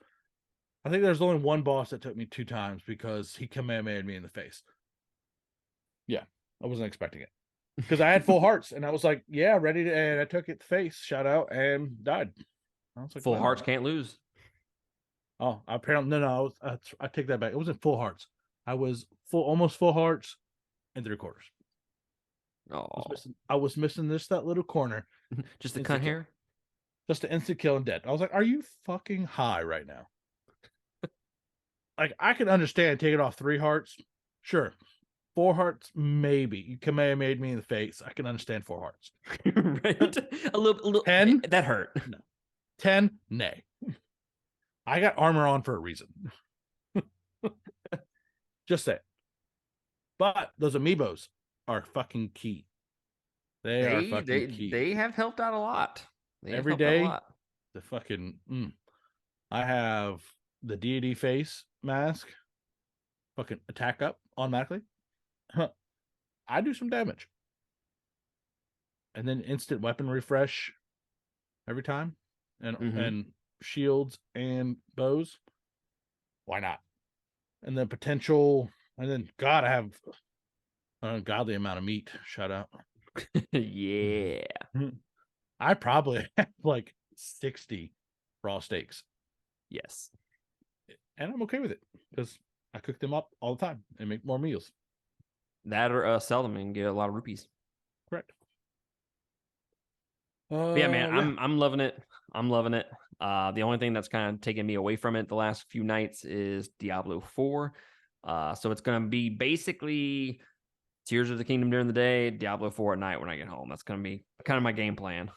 I think there's only one boss that took me 2 times because he kamehama'd me in the face. Yeah, I wasn't expecting it. Because I had full hearts and I was like, yeah, ready to, and I took it to face, shot out, and died. I was like,
full
wow.
hearts can't lose.
Oh, apparently no. I take that back. It wasn't full hearts. I was almost full hearts and 3/4.
Oh,
I was missing that little corner.
just the cunt hair.
Just an instant kill and dead. I was like, are you fucking high right now? Like, I can understand taking off 3 hearts. Sure. 4 hearts, maybe. You kamehama'd me in the face. I can understand 4 hearts.
Right? A little
10?
That hurt.
No. 10? Nay. I got armor on for a reason. Just say. But those amiibos are fucking key. They are fucking key.
They have helped out a lot.
Every day, the fucking I have the deity face mask, fucking attack up automatically. I do some damage, and then instant weapon refresh every time, and shields and bows. Why not? And then potential, and then God, I have an ungodly amount of meat. Shout out.
Yeah.
I probably have like 60 raw steaks.
Yes.
And I'm okay with it because I cook them up all the time and make more meals.
That or sell them and get a lot of rupees.
Correct.
Yeah, man, I'm loving it. I'm loving it. The only thing that's kind of taken me away from it the last few nights is Diablo 4. So it's going to be basically Tears of the Kingdom during the day, Diablo 4 at night when I get home. That's going to be kind of my game plan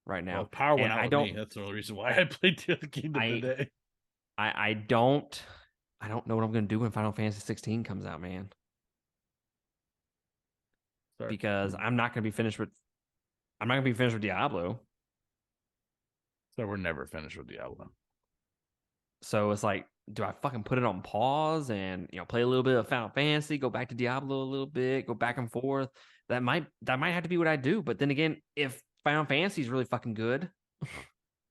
right now.
Well, power went out with me. That's the only reason why I played Tears of the Kingdom today.
I don't know what I'm going to do when Final Fantasy 16 comes out, man. Sorry. Because I'm not going to be finished with Diablo.
So we're never finished with Diablo.
So it's like, do I fucking put it on pause and play a little bit of Final Fantasy, go back to Diablo a little bit, go back and forth? That might have to be what I do. But then again, if Final Fantasy is really fucking good,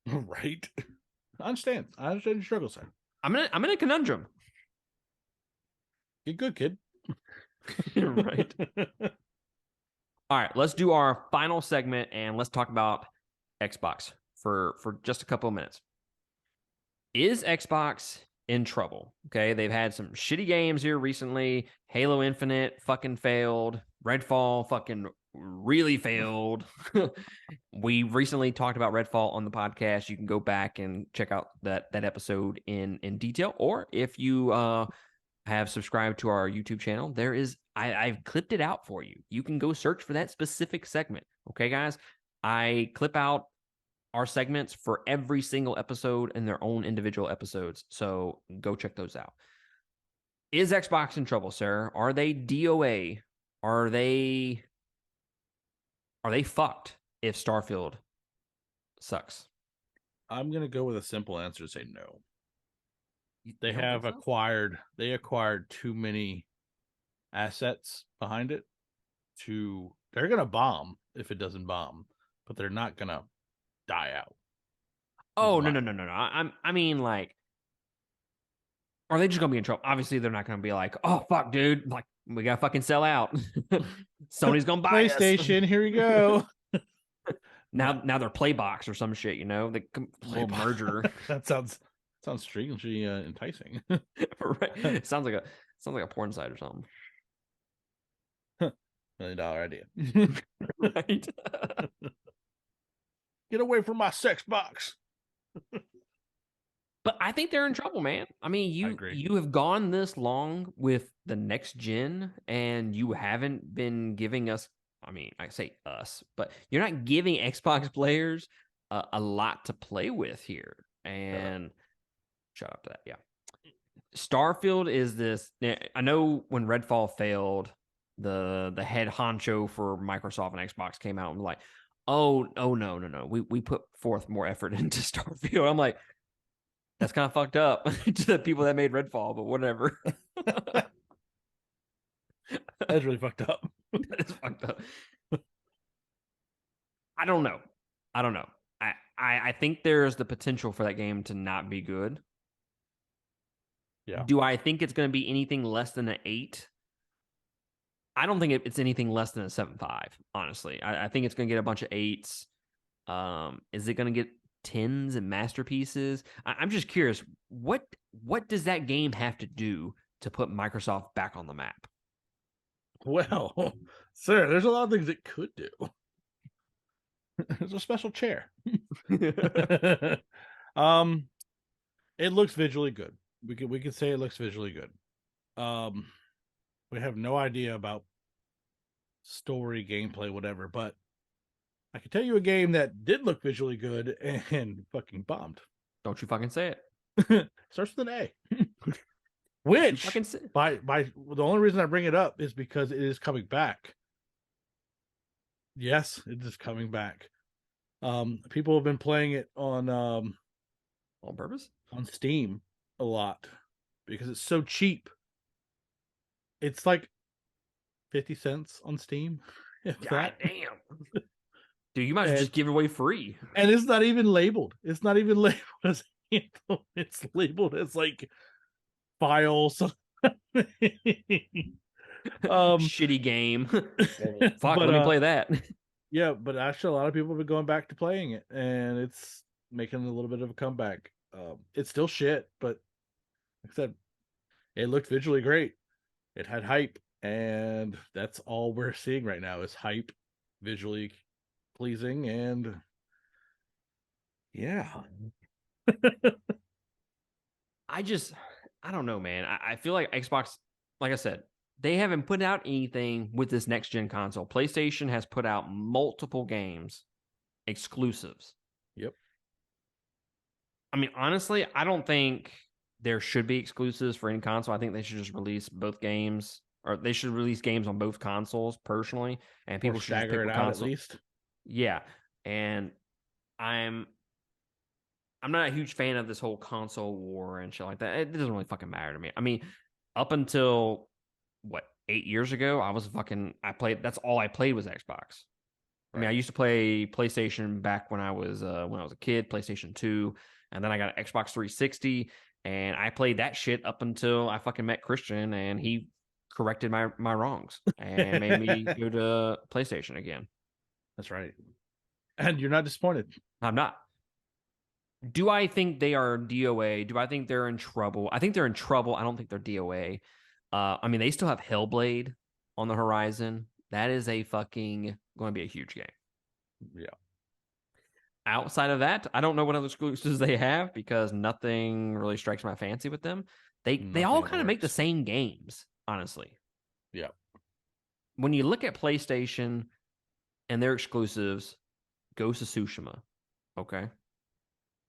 right? I understand your struggles, sir.
I'm in a conundrum.
Get good, kid.
Right. All right, let's do our final segment and let's talk about Xbox for just a couple of minutes. Is Xbox in trouble? Okay, they've had some shitty games here recently. Halo Infinite fucking failed. Redfall fucking really failed. We recently talked about Redfall on the podcast. You can go back and check out that episode in detail. Or if you have subscribed to our YouTube channel, I've clipped it out for you. You can go search for that specific segment. Okay, guys? I clip out our segments for every single episode in their own individual episodes. So go check those out. Is Xbox in trouble, sir? Are they DOA? Are they fucked if Starfield sucks?
I'm going to go with a simple answer and say no. They have acquired too many assets behind it they're going to bomb if it doesn't bomb, but they're not going to die out.
Oh, no. I mean, like, are they just going to be in trouble? Obviously, they're not going to be like, oh, fuck, dude. Like, we got to fucking sell out. Sony's going to buy
PlayStation, here we go.
Now they're Playbox or some shit, the little merger.
That sounds strangely enticing.
Right. It sounds like a porn site or something.
$1 million idea.
Right.
Get away from my sex box.
But I think they're in trouble, man. I mean, you have gone this long with the next gen and you haven't been giving us, I mean, I say us, but you're not giving Xbox players a lot to play with here. And shout out to that. Yeah. Starfield is this. I know when Redfall failed, the head honcho for Microsoft and Xbox came out and was like, oh no. We put forth more effort into Starfield. I'm like, That's kind of fucked up to the people that made Redfall, but whatever.
That's really fucked up.
That is fucked up. I don't know. I think there's the potential for that game to not be good.
Yeah.
Do I think it's going to be anything less than an 8? I don't think it's anything less than a 7.5, honestly. I think it's going to get a bunch of 8s. Is it going to get 10s and masterpieces? I'm just curious, what does that game have to do to put Microsoft back on the map?
Well, sir, there's a lot of things it could do. There's a special chair. It looks visually good. We can say it looks visually good. We have no idea about story, gameplay, whatever, but I can tell you a game that did look visually good and fucking bombed.
Don't you fucking say it.
Starts with an A. Which by the only reason I bring it up is because it is coming back. Yes, it is coming back. People have been playing it on
purpose
on Steam a lot because it's so cheap. It's like 50 cents on Steam.
God damn. Dude, you might as well just give it away free.
And it's not even labeled. It's not even labeled as Anthem. It's labeled as like files.
Shitty game. Fuck, let me play that.
Yeah, but actually a lot of people have been going back to playing it, and it's making a little bit of a comeback. It's still shit, but like I said, it looked visually great. It had hype, and that's all we're seeing right now is hype, visually pleasing, and yeah.
I don't know, man. I feel like Xbox, like I said, they haven't put out anything with this next gen console. PlayStation has put out multiple games, exclusives.
Yep.
I mean, honestly, I don't think there should be exclusives for any console. I think they should just release both games, or they should release games on both consoles personally, and people should
stagger it out at least.
Yeah, and I'm not a huge fan of this whole console war and shit like that. It doesn't really fucking matter to me. I mean, up until 8 years ago, that's all I played was Xbox. I mean, I used to play PlayStation back when I was a kid, PlayStation 2, and then I got an Xbox 360, and I played that shit up until I fucking met Christian, and he corrected my wrongs and made me go to PlayStation again.
That's right. And you're not disappointed.
I'm not. Do I think they are DOA? Do I think they're in trouble? I think they're in trouble. I don't think they're DOA. I mean, they still have Hellblade on the horizon. That is a fucking going to be a huge game.
Yeah.
Outside of that, I don't know what other exclusives they have because nothing really strikes my fancy with them. They all kind of make the same games, honestly.
Yeah.
When you look at PlayStation and their exclusives, Ghost of Tsushima, okay?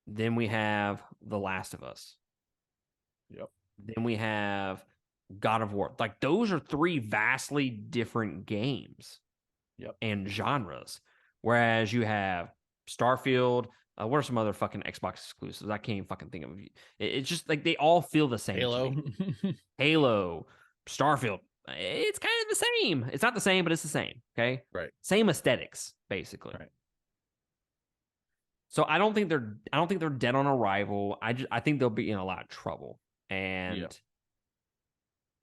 Then we have The Last of Us.
Yep.
Then we have God of War. Like, those are 3 vastly different games.
Yep.
And genres. Whereas you have Starfield. What are some other fucking Xbox exclusives? I can't even fucking think of it. It's just like they all feel the same. Halo, Starfield. It's kind of the same. It's not the same, but it's the same. Okay.
Right.
Same aesthetics, basically.
Right.
So I don't think they're dead on arrival. I think they'll be in a lot of trouble. And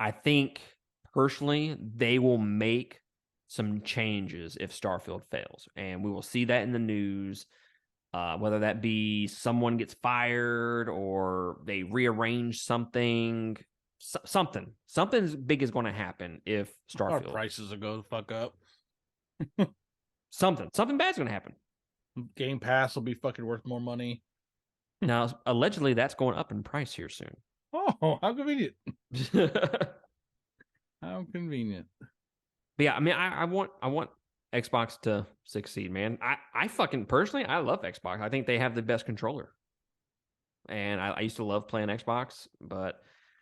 I think personally they will make some changes if Starfield fails. And we will see that in the news. Whether that be someone gets fired or they rearrange something. Something big is going to happen if Starfield.
Our prices will go the fuck up.
Something bad's going to happen.
Game Pass will be fucking worth more money.
Now, allegedly, that's going up in price here soon.
Oh, how convenient. How convenient.
But yeah, I mean, I want Xbox to succeed, man. I fucking personally, I love Xbox. I think they have the best controller. And I used to love playing Xbox, but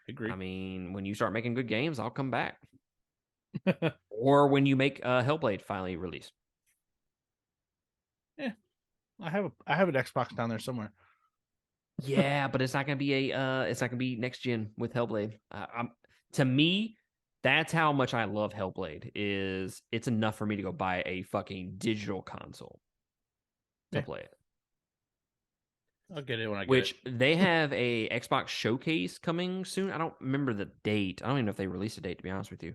Agreed.
I mean, when you start making good games, I'll come back. Or when you make Hellblade finally release.
Yeah. I have an Xbox down there somewhere.
Yeah, but it's not gonna be it's not gonna be next gen with Hellblade. To me, that's how much I love Hellblade. Is it's enough for me to go buy a fucking digital console to play it.
I'll get it when I get
Which
it.
they have a Xbox showcase coming soon. I don't remember the date. I don't even know if they released a date, to be honest with you.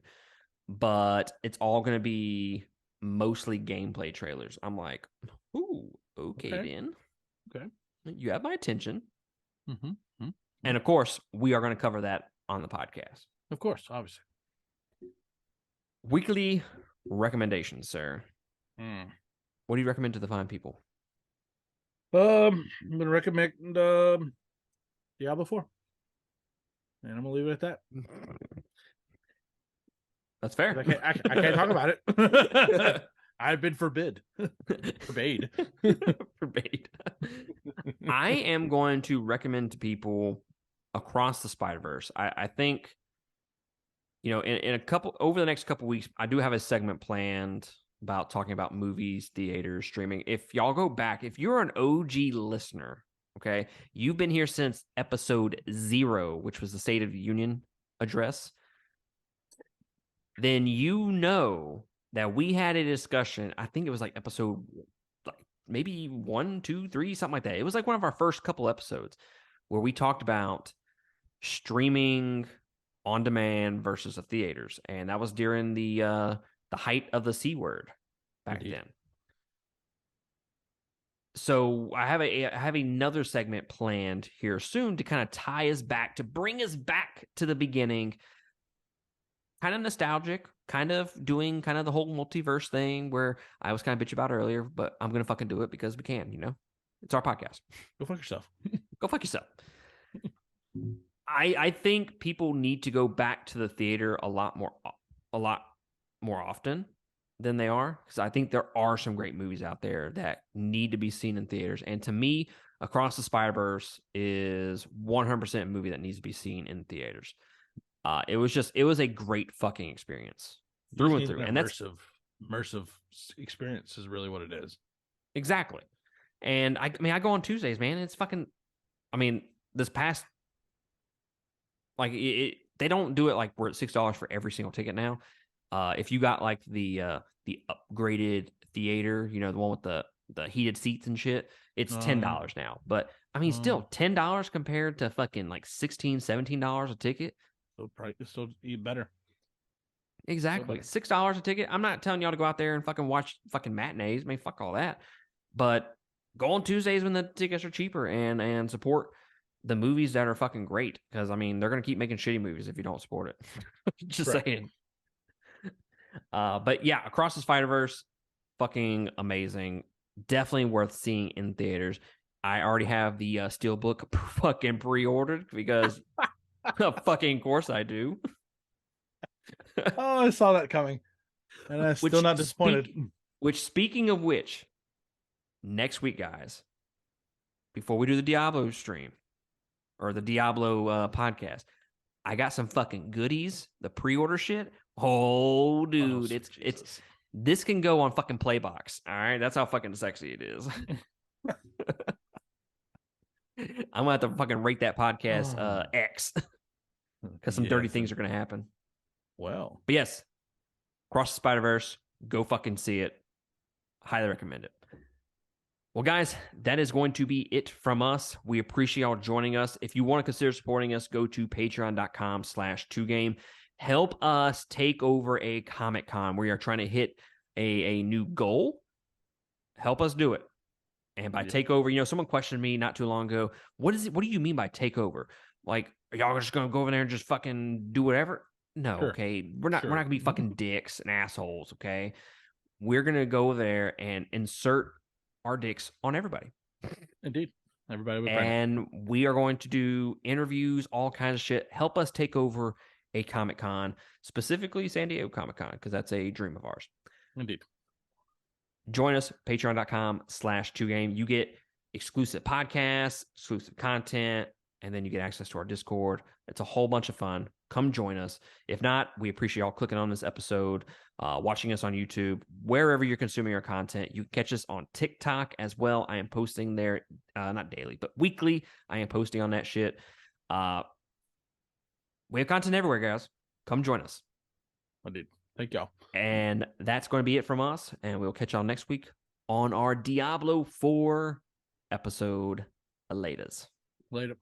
But it's all going to be mostly gameplay trailers. I'm like, ooh, okay. Then.
Okay.
You have my attention.
Mm-hmm. Mm-hmm.
And of course, we are going to cover that on the podcast.
Of course, obviously.
Weekly recommendations, sir. What do you recommend to the fine people?
I'm gonna recommend Diablo 4. And I'm gonna leave it at that.
That's fair.
I can't talk about it. I've been forbade.
Forbade. I am going to recommend to people Across the Spider-Verse. I think, you know, in over the next couple weeks, I do have a segment planned about talking about movies, theaters, streaming. If y'all go back, if you're an OG listener, okay, you've been here since episode 0, which was the State of the Union address, then you know that we had a discussion. I think it was like episode maybe 1, 2, 3, something like that. It was like one of our first couple episodes where we talked about streaming on demand versus the theaters, and that was during the height of the C word back then. So I have another segment planned here soon to kind of tie us back, to bring us back to the beginning. Kind of nostalgic, kind of doing kind of the whole multiverse thing where I was kind of bitch about earlier, but I'm going to fucking do it because we can, you know? It's our podcast.
Go fuck yourself.
Go fuck yourself. I think people need to go back to the theater a lot more often than they are, because I think there are some great movies out there that need to be seen in theaters. And to me, Across the Spider-Verse is 100% a movie that needs to be seen in theaters. It was a great fucking experience through and through. And that's
immersive experience is really what it is.
Exactly. And I mean, I go on Tuesdays, man. It's fucking, I mean, this past, like, they don't do it like we're at $6 for every single ticket now. If you got like the upgraded theater, you know, the one with the heated seats and shit, it's $10 now. But I mean, still $10 compared to fucking like $16, $17 a ticket.
So probably still eat better.
Exactly. $6 a ticket. I'm not telling y'all to go out there and fucking watch fucking matinees. I mean, fuck all that. But go on Tuesdays when the tickets are cheaper and support the movies that are fucking great. Because, I mean, they're going to keep making shitty movies if you don't support it. Just saying. But yeah, Across the Spider-Verse, fucking amazing. Definitely worth seeing in theaters. I already have the Steelbook fucking pre-ordered because fucking course I do.
Oh, I saw that coming. And I'm still not disappointed.
Speaking of which, next week, guys, before we do the Diablo stream or the Diablo podcast, I got some fucking goodies, the pre-order shit. Oh, dude, this can go on fucking Playbox. All right, that's how fucking sexy it is. I'm gonna have to fucking rate that podcast X because some dirty things are gonna happen.
Well,
but yes, Across the Spider-Verse, go fucking see it. Highly recommend it. Well, guys, that is going to be it from us. We appreciate y'all joining us. If you want to consider supporting us, go to patreon.com/2game. Help us take over a Comic-Con. We are trying to hit a new goal. Help us do it. And by takeover, you know, someone questioned me not too long ago, what do you mean by takeover? Like, are y'all just gonna go over there and just fucking do whatever? No, sure. Okay. We're not gonna be fucking dicks and assholes, okay? We're gonna go there and insert our dicks on everybody.
Indeed. Everybody would.
And we are going to do interviews, all kinds of shit. Help us take over a Comic-Con, specifically San Diego Comic-Con, because that's a dream of ours.
Indeed.
Join us, patreon.com/2game. You get exclusive podcasts, exclusive content, and then you get access to our Discord. It's a whole bunch of fun. come join us. If not, we appreciate y'all clicking on this episode, watching us on YouTube, wherever you're consuming our content. You can catch us on TikTok as well. I am posting there, not daily, but weekly. I am posting on that shit. We have content everywhere, guys. Come join us.
I did. Thank y'all.
And that's going to be it from us. And we'll catch y'all next week on our Diablo 4 episode. Later.